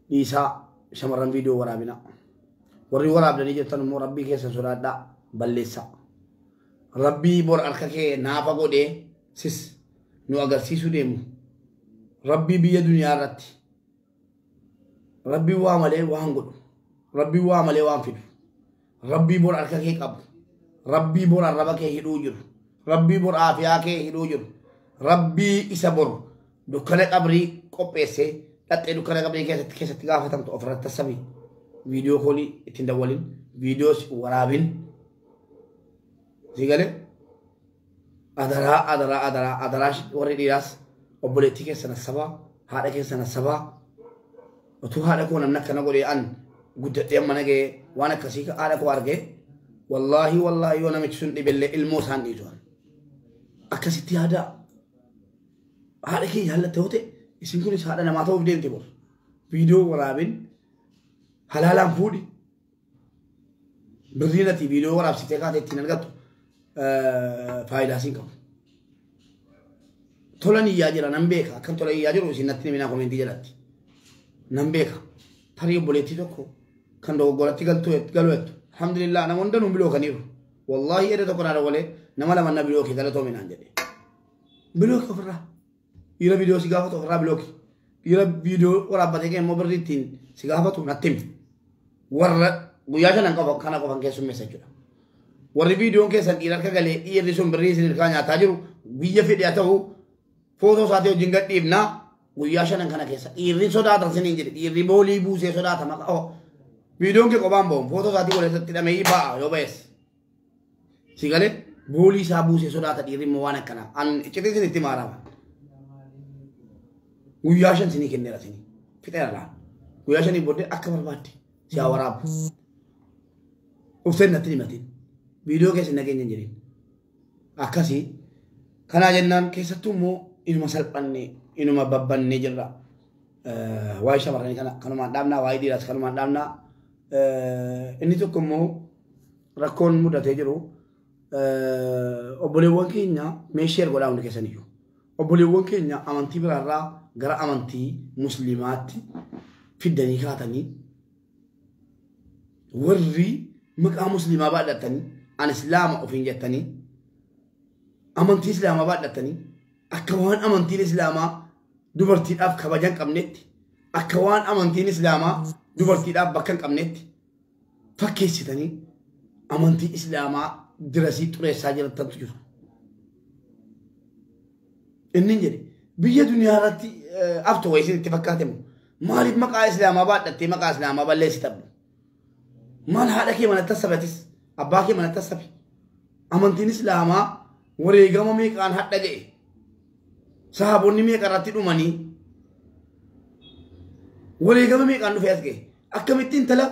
dhiisaa shamarran viidiyoo waraabina warri waraabdanii jettan immoo rabbii keessa sodaadhaa balleessa rabbii bor harka kee naafa godhee sis nu agarsiisuu deemu rabbii biyya duniyaa irratti rabbii waa malee waan godhu rabbii waa malee waan fidu rabbii bor harka kee qabu rabbii bor arraba kee hidhuu jiru rabbii bor aafiyaa kee hidhuu jiru rabbii isa bor dukkana qabrii qopheessee dhattee dukkana qabrii keessatti gaafatamtu ofirratti tassabii viidiyoo koolii ittiin dawwalin viidiyoos waraabin sigale adaraa warri dhiiraas obboleettii keessan sabaa haadha keessan sabaa utuu haadha koo namni akkana godhee an guddadhee mana ga'ee waan akkasii haadha koo argee wallaahi yoo namichi sun dhibellee ilmoo isaan dhiisu akkasitti yaadaa haadha kee jaallatte yoo ta'e isin kunis haadha namaa ta'uuf deemte bor viidiyoo waraabin halaalaan fuudhi birriin ati viidiyoo waraabsitee kaatee ittiin argattu faayidaa siin qabu. Tolan iyyaa jira nan beeka akkan tola iyyaa jiru isin natti himinaa komentii jalatti nan beeka tarii obboleettii tokko kan dogoggoratti galu jettu alhamdulillah nama hunda nuun biloo kaniiru wallaahi edda tokko naa dawalee nama lama na biloo kee galatoo minaan jedhe biloo kee ofirraa dhiira viidiyoo si gaafatu ofirraa biloo kee dhiira viidiyoo waraabbatee kee immoo birri ittiin si gaafatu natti himi warra guyyaa shanan kana qofan keessummeessa jechuudha warri viidiyoon keessan dhiira akka galee dhiirri sun birrii isin hirkaa nyaataa jiru biyya fedhe haa ta'u footoo isaatii wajjin gadhiifnaa guyyaa shanan kana keessa dhiirri sodaatan siniin jedhe dhiirri boolii buusee sodaata maqaa viidiyoon kee qophaan ba'uun footoo isaatii walitti hidhamee ba'a yoo ba'es si galee boolii isaa buusee sodaata dhiirri immoo waan akkanaa an iccitii sinitti maaraama guyyaa shan sinii kenneera sinii fixeera laan guyyaa shanii booddee akka barbaadde si haa waraabu uffeen natti himatiin viidiyoo keessa nageenya hin jedhin akkasii kanaa jennaan keessattuu immoo inuma salphannee inuma babbannee jirra waa'ee shamarranii kana kanumaan dhaabnaa waa'ee dhiiraas kanumaan dhaabnaa inni tokko immoo rakkoon mudatee jiru obboleewwan keenya meesheer godhaa hundi keessaniyyuu obboleewwan keenya amantii biraarraa gara amantii musliimaatti fiddanii kaatanii warri maqaa musliimaa baadhatanii an islaama ofiin jettanii amantii islaamaa baadhatanii akka waan amantiin islaamaa dubartiidhaaf kabaja hin qabnetti akka waan amantiin islaamaa dubartiidhaaf bakka hin qabnetti fakkeessitanii amantii islaamaa dirasii xureessaa jirantu jiru. Inni jedhe biyya duniyaa irratti aftu wayisiin itti fakkaatemu maaliif maqaa islaamaa baadhattee maqaa islaamaa balleessitabdu maal haadha kee manatti sabatis abbaa kee manatti sabi amantiin islaamaa wareegama meeqaan hadha ga'e sahaabonni meeqa irratti dhumanii wareegama meeqaan dhufee as ga'e akkamittiin tala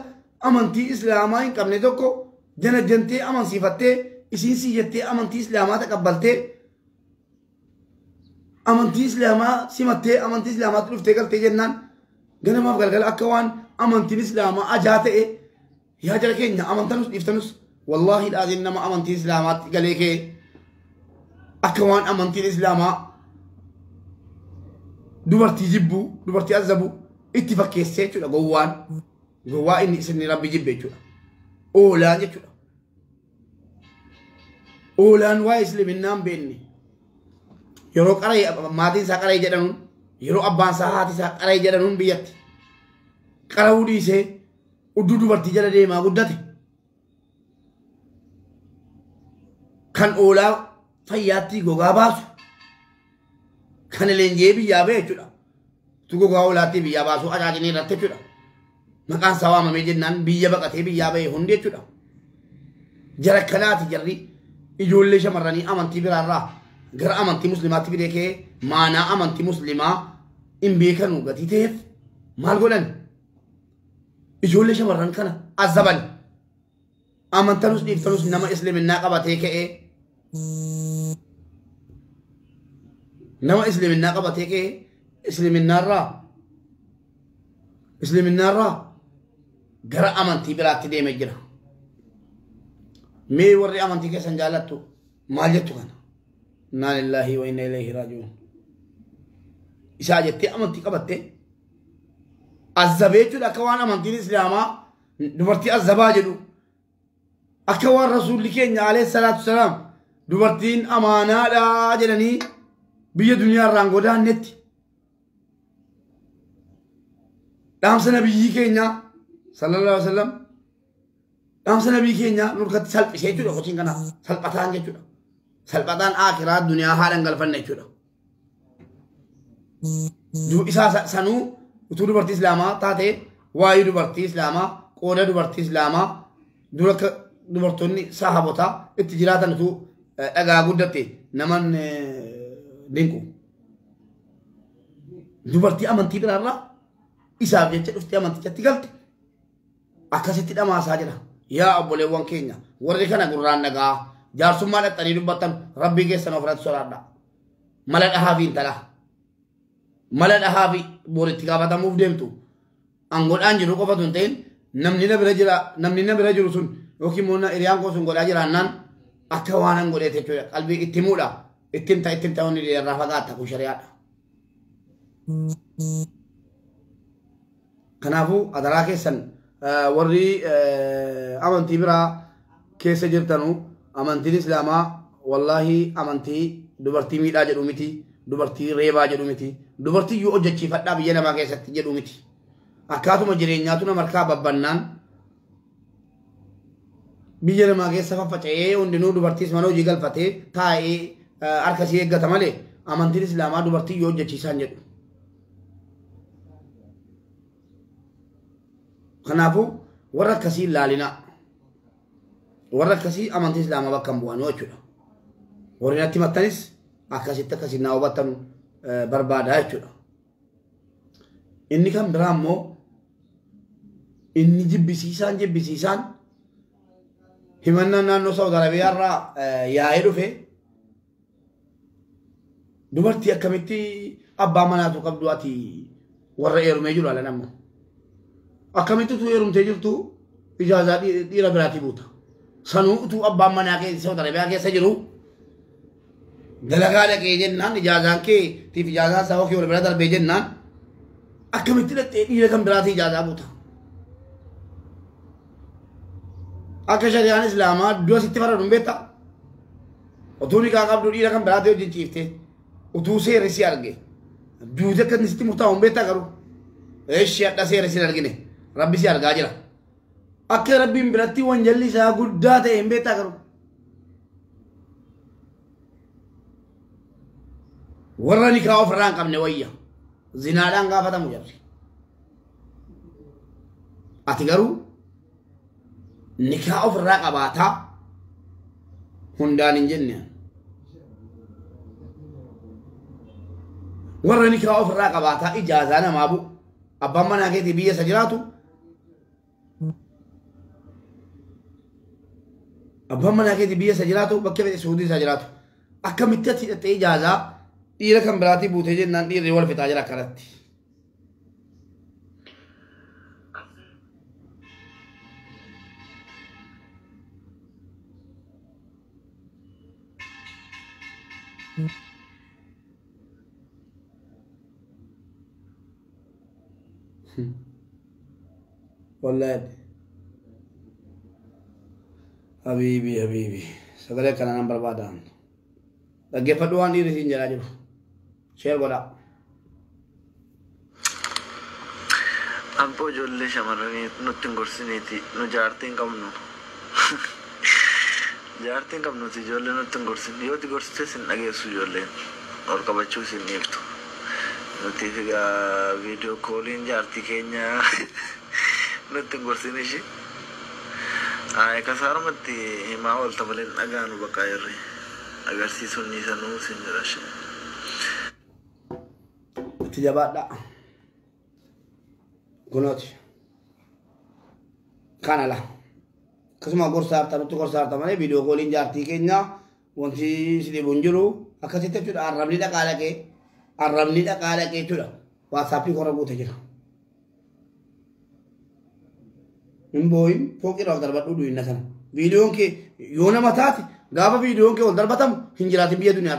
amantii islaamaa hin qabne tokko janajjantee amansiifattee isiin siyyattee amantii islaamaa taqabbaltee amantii islaamaa simattee amantii islaamaatti dhuftee galtee jennaan ganamaaf galgala akka waan amantiin islaamaa ajaa ta'e yaa jara keenya amantanus dhiiftanus wallaahi dhaazin nama amantii islaamaatti galee kee akka waan amantiin islaamaa dubartii jibbuu dubartii azabu itti fakkeessee jechuudha gowwaa inni isin rabbi jibbe jechuudha oolaan jechuudha oolaan waa islaaminaan beenne yeroo qaree maatiin isaa qaree jedhanuun yeroo abbaan isaa haati isaa qaree jedhanuun biyyatti qara'uu dhiisee udduu dubartii jala deemaa guddate kan oolaa fayyaatti gogaa baasu kan leenjee biyyaa ba'e jechuudha tu gogaa oolaatti biyyaa baasuu ajaajinii irratti jechuudha maqaan isaa waamamee jennaan biyya baqatee biyyaa ba'e hundi jechuudha jara kanaati jarri ijoollee shamarranii amantii biraarraa gara amantii muslimaatti fidee kee maanaa amantii muslimaa hin beekanu gatii ta'eef maal godhan ijoollee shamarran kana azaban amantanus dhiiftanus nama islaaminaa qabatee ka'ee nama islaaminaa qabatee ka'ee islaaminaarraa gara amantii biraatti deemee jira mee warri amantii keessan jaalattu maal jettu kana inna lillahi wa inna ilayhi raaji'uun isaa jettee amantii qabattee azabee jechuudha akka waan amantiin islaamaa dubartii azabaa jedhu akka waan rasuulli keenya alayhi salaatu salaam dubartiin amaanaadhaa jedhanii biyya duniyaa irraan godaannetti dhaamsa nabiyyi keenya sallallahu alaihi wasallam dhaamsa nabiyyi keenya nurkatti salphisee jechuudha hojiin kana salphataan jechuudha salphataan akiraa duniyaa haadhan galfanne jechuudha إسا سنو وتو دبرتي إسلاما تاتي وايو دبرتي إسلاما قودة دبرتي إسلاما دورك دبرتوني صاحبوتا اتجراتا نتو أغا قدتي نمان دينكو دبرتي أمانتي برارا إسا بجيتش افتي أمانتي جاتي قلت أكاسيتي دما ساجرا يا أبو ليوان كينيا ورقنا قران نغا جارسو مالا تاني دبتن ربي كيسا نفرات سرادا مالا أهابي انتلا مالا أهابي بوري تقابتا مفدمتو أنقل أنجلو قفتون تين نمني نبرجل سن وكي مونا إريان قوسن قول أجل أنان أكوانا نقول إتمولا قلبي إتمولا إتمتا وني لي الرافقات تكو شريعة كنافو أدراكي سن ورّي أمانتي برا كيس جرتنو أمانتي الإسلاما والله أمانتي دبرتي ميلا جدومتي دبرتي ريبا جدومتي دبرتي يو أججي فتا بينا ما كيست جدومتي أكاتو مجرينياتنا مركابا بنان بينا ما كيست ففتعي وندنو دبرتي اسمانو جيغل فتي تاي أركسي إيقا مالي أمانتي الإسلاما دبرتي يو أججي سان جدو خنافو ورا كسي لالنا ورا كسي أمانتي إسلاما بكم بوانو أجولا ورنا تمتنس أكاسي تكسي ناوبتن بربادا أجولا إني كان برامو إني جبسيسان همنا نانو سعود عربية را ياهدو في دبرتي أكمتي أبا مناتو قبضواتي ورا إيرو ميجولو على نمو أكملت تو يوم تجيب تو إجازة دي ربراتي بوتا سنو تو أبا منا كي سودا ربيع كي سجلو دلقا لك إجنان إجازة كي تيف إجازة سوا كي وربرات البيجنان أكملت لك دي رقم براتي إجازة بوتا أكشريان إسلاما دوا ستفر رمبتا وتوني كاقب دو دي رقم براتي وجن چيفته وتو سي رسي أرگه دوزة كت نستي مفتا رمبتا کرو إيش يا سي رسي أرگه ربي سي أرگا جرا أكي ربي مبرتي وانجلي سا قدات إمبتا کرو ورني كاو فران قم نويا زنادان قافتا مجرد أتقرو نكاو فران قباتا هندان جنة ورني كاو فران قباتا إجازانا مابو أبا منا كي تبيه سجراتو أبا منا كي تبيه سجراتو بكي بيت سعودي سجراتو أكا متى تيجازا إيرا كم براتي بوته جنان إير ريوال فتاجرا كرتي والله حبيبي سغله كان نمبر بادان لگے فدوان دي رسين جلا جو شير goda ampo jolle shamarani nuttin gorsiniti no jartin kamno jartin kamno ti jolle nuttin gorsin yoti gorsite sin age su jolle or kabachu sin niftu nuti figa video calling jarti kenya nuttin gorsini shi ay kasar matti ma walta balen aganu bakayri agar si sunni sanu sin jarash tijabada gunoti kanala kasuma gorsarta mane video calling jarti kenya wonti sidi bonjuru akasite tuda arramni da kala ke tuda whatsapp ko rabu tajira imboy foki ro darba du inna sana video ke yona matati gaba video ke darba tam hinjirati biya dunya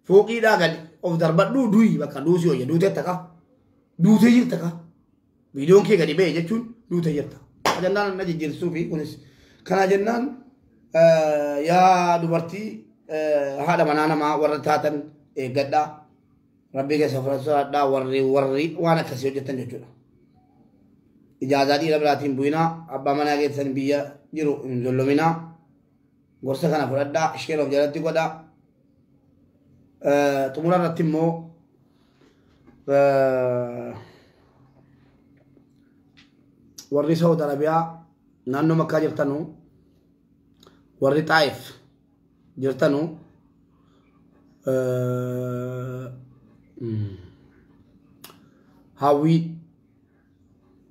foki da gali of darba du dui baka du si oye du te taka video ke gadi be jechun du te jirta ajannan naji jirsu fi kunis kana jannan ya dubarti hada manana ma waratatan gadda rabbi ke safara da warri wana kasi hojjetan jechuudha ijaaza dhiira biraatiin bu'ina abbaa manaa keessan biyya jiru hin zollomina gorsa kana fudhadhaa isheen of jalatti godha xumura irratti immoo warri Saudi Arabiyaa naannoo Makkaa jirtanuu warri Taa'if jirtanuu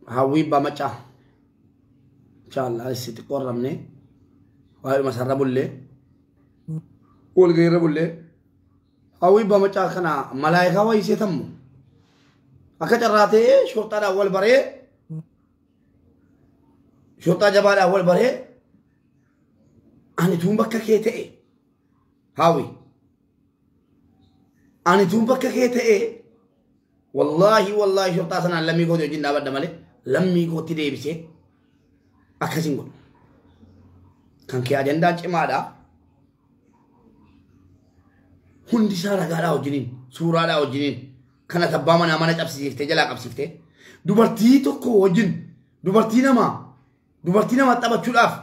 hawwii Bamacaa inshallah isitti qorramne waa'ee masarra bullee walgayirra bullee hawwii Bamacaa kana malaayikaa wayii seetammu akka carraatee shorxaadhaan wal baree shorxaa jabaadhaan wal baree ani tuun bakka kee ta'e hawwii ani tuun bakka kee ta'e wallahi shorxaa sanaan lammii kooti wajjin dhaabadda malee lammii kootti deebisee akkasin godhu kan kee ajandaan cimaadha hundi isaa ragaadhaa wajjiniin suuraadhaa wajjiniin kana tabbaa manaa mana cabsiiftee jalaa qabsiiftee dubartii tokko wajjin dubartii namaa taphachuudhaaf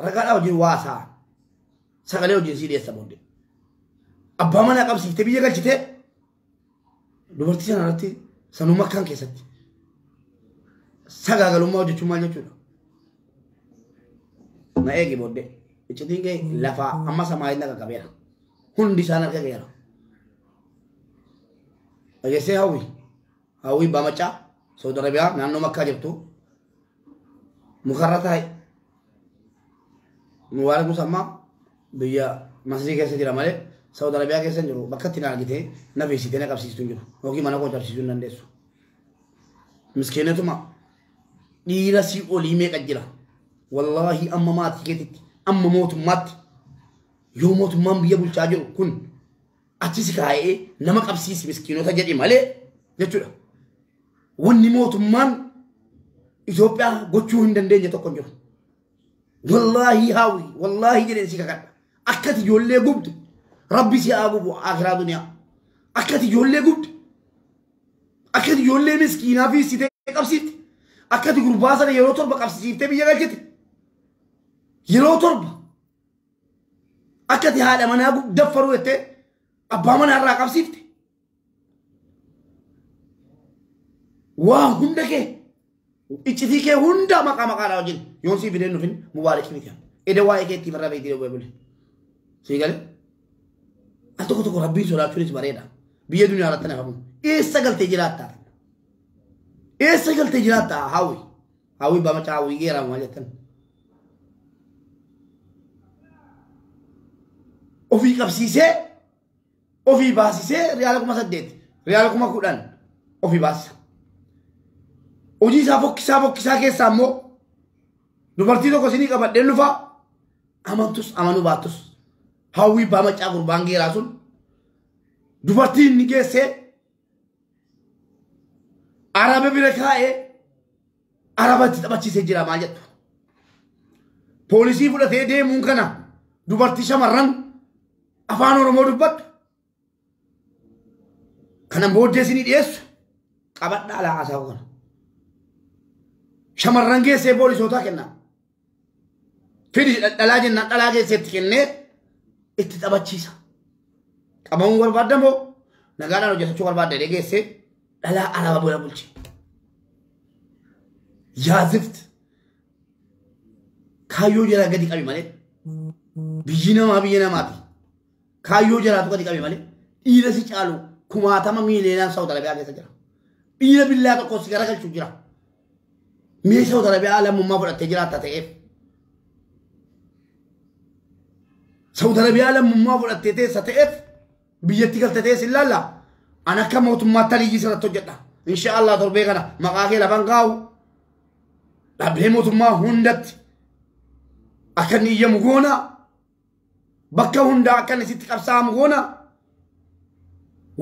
ragaadhaa wajjin waasaa sagalee wajjin sii dhiyeessa booddee abbaa manaa qabsiiftee biyya galchitee dubartii sana irratti sanuu Makkaan keessatti sagaagalummaa hojjechuun maal jechuudha na eegi booddee iccitiin kee lafaa amma samaa hin qaqqabeera hundi isaan harka geera dhageessee hawwii Bamacaa Saudi Arabiyaa naannoo Makkaa jirtu mukarra taa'e nu waan musammaa biyya Masrii keessa jira malee Saudi Arabiyaa keessa jiru bakka itti na argitee na beeksitee na qabsiistuu jiru yookiin mana koo cabsiisuu hin dandeessu miskiinatuma dhiira si olii meeqa jira wallahi amma maatii keetitti amma mootummaatti yoo mootummaan biyya bulchaa jiru kun achisi kaa'ee nama qabsiisi miskiinota jedhi malee jechuudha wanni mootummaan Itoophiyaa gochuu hin dandeenye tokko jiru wallahi hawwii wallahi jedheen si kakadha akkati ijoollee gubdu rabbi si aagubu akhiraa duniyaa akkati ijoollee gubdu akkati ijoollee miskiinaa fi sitee qabsiifte akkati gurbaa sana yeroo torba qabsiiftee biyya galchite yeroo torba akkati haadha manaa daffaruu jettee abbaa manaa irraa qabsiifte waa hunda kee iccitii kee hunda maqaadhaa wajjin yoon sii fideen dhufin mubaarak miti ede waa'ee keetti marraa beektii dhawwee bule sii galee al tokko rabbiin sodaachuunis bareeda biyya duniyaa irratti nafamu eessa galtee jiraattaa hawwii Bamacaa hawwii geeramu maal jettan ofii qabsiisee ofii baasisee riyaala 8,000 riyaala 10,000 ofii baasisa hojii isaa fokkisaa keessaa immoo dubartii tokko isinii qabadheen dhufaa amantus amanuu baattus hawwii Bamacaa gurbaan geeraa sun dubartii inni geessee araba bira kaa'ee arabatti taphachiisee jira maal jettu poolisii fudhatee deemuun kana dubartii shamarran afaan Oromoo dubbattu kanan booddee isinii dhiyeessu qabadhaa laasaa kana shamarran geessee poolisootaa kennaa fidi dhalaa jennaan dhalaa geesseetti kennee itti taphachiisa qabamuu barbaadamoo nagaadhaan hojjetachuu barbaadde geessee dhalaa araba bira bulche yaazift kaayyoo jala gadi qabi malee biyyi namaati kaayyoo jalaatu gadi qabi malee dhiira si caalu 10,000 miiliyoonaan Saudi Arabiyaa keessa jira dhiira billaa tokko si garagalchuu jira mee Saudi Arabiyaa lammummaa fudhattee jiraatta ta'eef Saudi Arabiyaa lammummaa fudhattee teessa ta'eef biyyatti galte teessi ilaalla ana akka mootummaatti aliyyii sirratti hojjedha inshallah torbee kana maqaa kee lafan kaa'u dhaabbilee mootummaa hundatti akka inni iyyamu goona bakka hundaa akka inni sitti qabsaa'amu goona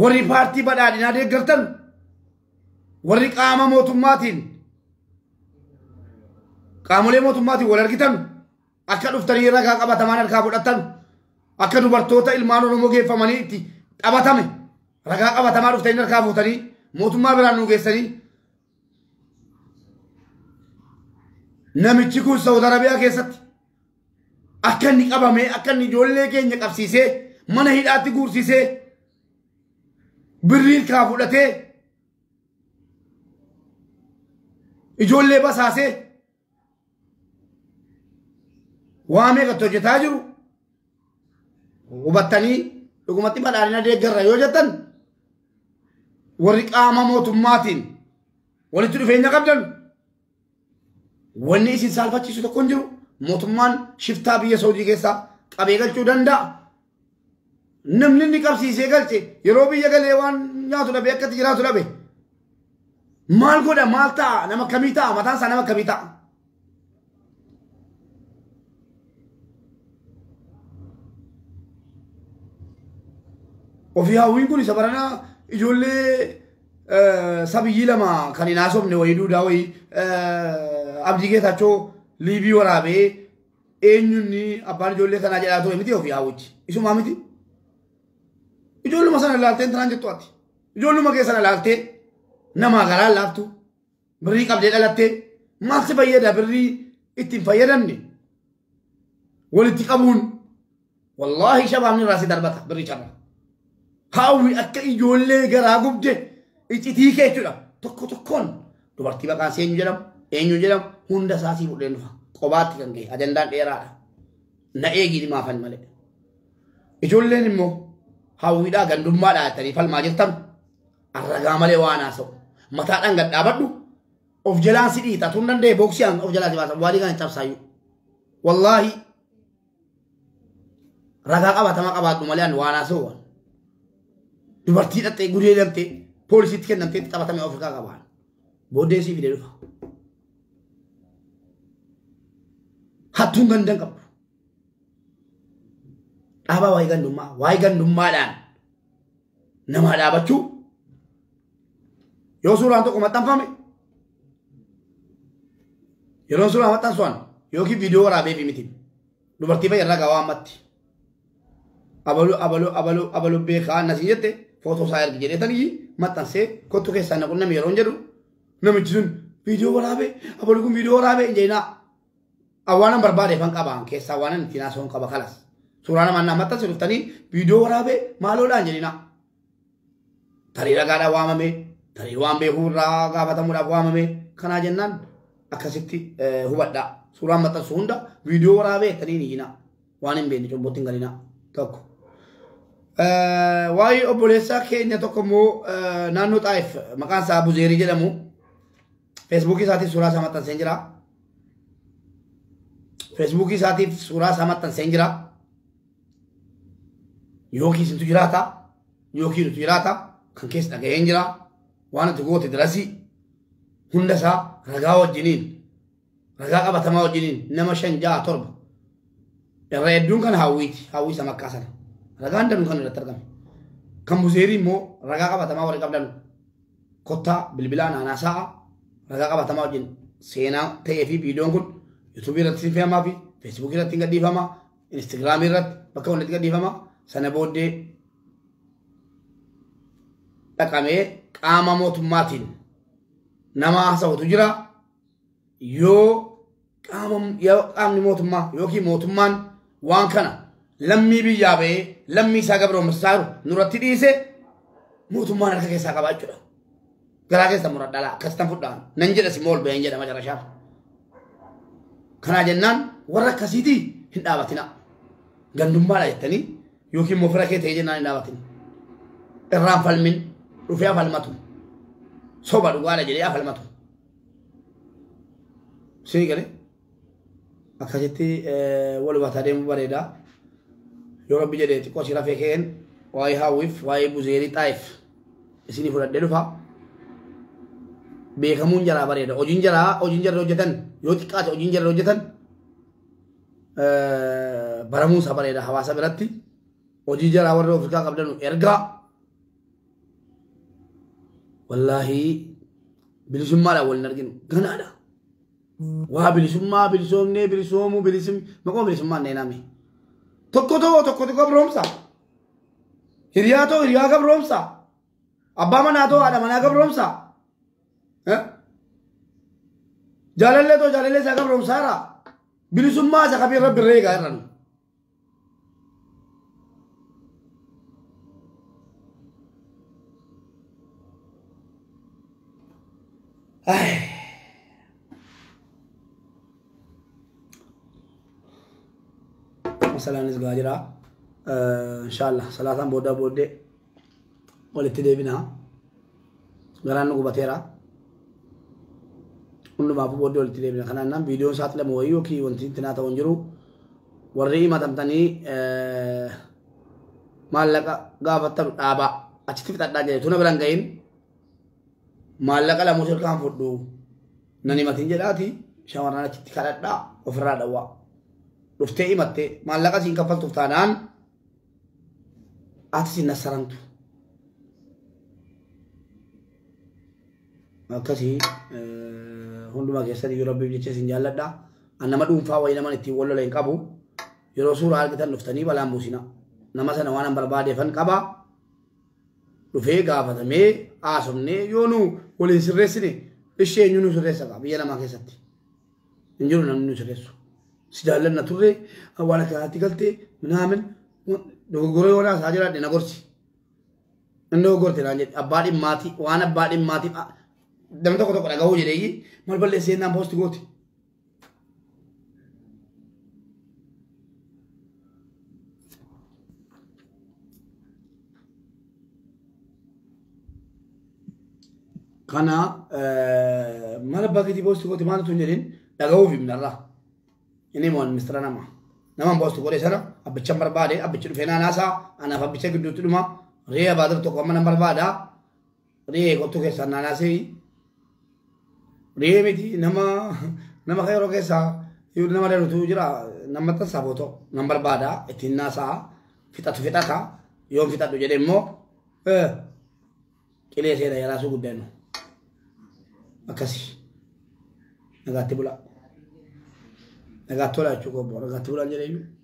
warri paartii badhaadhinaa deeggartan warri qaama mootummaatiin qaamolee mootummaatiin wal argitan akka dhuftanii ragaa qabatamaan harkaa fudhatan akka dubartoota ilmaan Oromoo geeffamanii itti taphatame ragaa qabatamaa dhuftanii harkaa fuutanii mootummaa biraan nu geessanii namichi kun Saudi Arabiyaa keessatti akka inni qabamee akka inni ijoollee keenya qabsiisee mana hidhaatti guursiisee birrii kaa fudhatee ijoollee basaasee waa meeqa hojjetaa jiru hubattanii dhugumatti badhaadhina deeggarra yoo jettan warri qaama mootummaatiin walitti dhufeenya qabdan wanni isin saalfachiisu tokko hin jiru. Mootummaan shiftaa biyya Saawudii keessaa qabee galchuu danda'a. Namni inni qabsiisee galche yeroo biyya galee waan nyaatu dhabe akkatti jiraatu dhabe maal godha maal ta'a nama kamii ta'a mataan isaa nama kamii ta'a. Ofii hawwiin kun isa baranaa ijoollee sabiyyii lama kan hin haasofne wayii duudaa wayii abdii geetachoo liibii waraabee eenyunni abbaan ijoollee kanaa jedhaa ture miti ofii hawwichi isumaa miti. Ijoolluma sana ilaaltee tanaan jettu ati ijoolluma kee sana ilaaltee namaa garaa laaftu birrii qabdee dhalattee maal si fayyada birrii ittiin fayyadamne walitti qabuun wallaahi shabaabni irraa si darbata birrii carraa. Hawwi akka ijoollee garaa gubde iccitii kee jechuudha. Tokko tokkoon dubartii maqaan ishee eenyu jedhamu hunda isaatii fuudhee dhufa. Qobaatti kan ga'e ajandaan dheeraadha. Na eegii maafan malee. Ijoolleen immoo hawwiidhaa gandummaadhaa jettanii falmaa jirtan arragaa malee waan haasa'u. Mataadhaan gad dhaabadhu of jalaan si dhiita tun danda'e booksiyaan of jalaa si baasa waadii kan hin cabsaayyuu. Wallaahi ragaa qabatamaa qabaadhu malee waan haasa'u. Dubartii dhattee gudee dhaltee poolisiitti kennamtee taphatamee Afrikaa qabaan booddee sii fidee dhufa. Hattuun gandan qabu. Dhaabaa waa'ee gandummaadhaan namaa dhaabachuu yoo suuraan tokko maxxanfame yeroo suuraa maxxansuan yookiin viidiyoo waraabee fi miti dubartii fayyarraa gawaa ammatti abaluu beekaa nasii jette footoo isaa ergi jedheetanii maxxansee kottu keessaa naqun namni yeroo hin jedhu namichi sun viidiyoo waraabee abaluu kun viidiyoo waraabee hin jeenaa awwaanan barbaade fan qabaan keessaa awwaanan ittiin haasa'uun qaba kalas suuraa namaan naa maxxanse dhuftanii viidiyoo waraabee maaloodhaan jedhina tarii ragaadhaan waamamee tarii waan beekuu irraa gaafatamuudhaaf waamamee kanaa jennaan akkasitti hubadhaa suuraan maxxansu hunda viidiyoo waraabee jettanii ni hina waan hin beekne cobbootti hin galinaa tokko. Waa'ee obboleessaa keenya tokko immoo naannoo Xaayif maqaan isaa Buzeerii jedhamu feesbuukii isaatiif suuraa isaa maxxansee jira. Feesbuukii isaatiif suuraa isaa maxxansee jira. Yookiin isintu jiraata yookiin nutu jiraata kan keessa dhaga'een jira waan itti goote dirasii hunda isaa ragaa wajjiniin ragaa qabatamaa wajjiniin nama 5 6 7 irra hedduun kan hawwiiti hawwii isa makkaa sana. Ragaan danuu kan irratti argame. Kan Buzeerii immoo ragaa qabatamaa warri qabdan kottaa bilbilaan aanaasaa ragaa qabatamaa wajjin seenaa ta'ee fi viidiyoon kun yuutuubii irratti sinfeemaa fi feesbuukii irratti hin gadhiifama instaagiraamii irratti bakka hundatti gadhiifama sana booddee dhaqamee qaama mootummaatiin nama haasa'utu jira yoo qaamni mootummaa yookiin mootummaan waan kana lammii biyyaa ba'ee lammii isaa gabroomsaa jiru nuratti dhiise mootummaan harka keessaa qabaa jechuudha. Garaa keessa muradhalaa akkasitan fudhaan nan jedha si mool ba'een jedhama carashaaf. Kanaa jennaan warra akkasiitii hin dhaabatina. Gandummaadha jettanii yookiin immoo fira kee ta'ee jennaan hin dhaabatina. Irraan falmin dhufee afalmatu. Soba dhugaadha jedhee afalmatu. Sini galee akkasitti wal hubataa deemuu bareedaa. Yoo rabbi jedhee xiqqoo si rafee ka'een waa'ee hawwiif waa'ee Buzeerii Xaayif isinii fudhadhee dhufa. Beekamuun jaraa bareeda. Hojiin jarra hojjetan yoo xiqqaate hojiin jarra hojjetan baramuun isaa bareeda hawaasa biratti. Hojii jaraa warra Afrikaa qabdanu ergaa wallaahi bilisummaadhaan waliin arginu ganaadha. Waa bilisummaa bilisoomnee bilisoomuu maqoo bilisummaan neename. Tokko gabroomsa. Hiriyaa ta'u hiriyaa gabroomsa. Abbaa manaa ta'u haadha manaa gabroomsa. Jaalallee ta'u jaalallee isaa gabroomsaara. Bilisummaa isa qabee irra birree eegaa irranu. مثلا نزجاجرا إن شاء الله صلاة بودا بودة ولتدي بنا غران نقبتيرا كل ما بودة ولتدي بنا خلنا نام فيديو سات لمويو كي ونتين تناتا ونجرو ورّي ما تمتني مالك غافتر أبا أشتي في تداجة تونا برانجين مالك لا مسؤول كام فدو نني ما تنجلاتي شاورنا أشتي كاردا وفراد أوا رفتي متى مالك أشين كفل تفتانان أتسي نسرانتو كسي هندو ما كيسة يورب بيجي سنجالة دا أنا ما دوم فاوي نما نتي ولا لين كابو يروسور هال كتر نفتني بلا موسينا نما سنا وانا بربادة فن كابا رفيق كابا مي آسمني يونو ولين سرسني الشيء يونو سرسا كابا يلا ما كيسة نجور نمنو سرسو سجالة نتوري أولا كاتي كلتي منامن دوغوري ولا ساجرا دينا غورسي إنه غورتي نانجت أبادي ماتي وانا أبادي ماتي دم تو كتو كلاغو جريجي مال بلّي سينا بوست غوتي كنا مال باقي دي بوست غوتي ما تونجرين لاغو في من الله إني مون مسترانا ما نما بوست غوري سنا أبتشام بربادة أبتشلو فينا ناسا أنا فبتشك دوتلو ما ريا بادر تو كمان بربادة ريا كتو كيسان ناسي ريا ميتي نما خيرو كيسا يقول نما ده تو جرا نما تسابوتو نمبر بادا اتنا سا فتا كا يوم فتا دو مو كلي سيدا يلا سو غدنو اكاسي نغاتي بولا تشوكو بو نغاتي بولا جري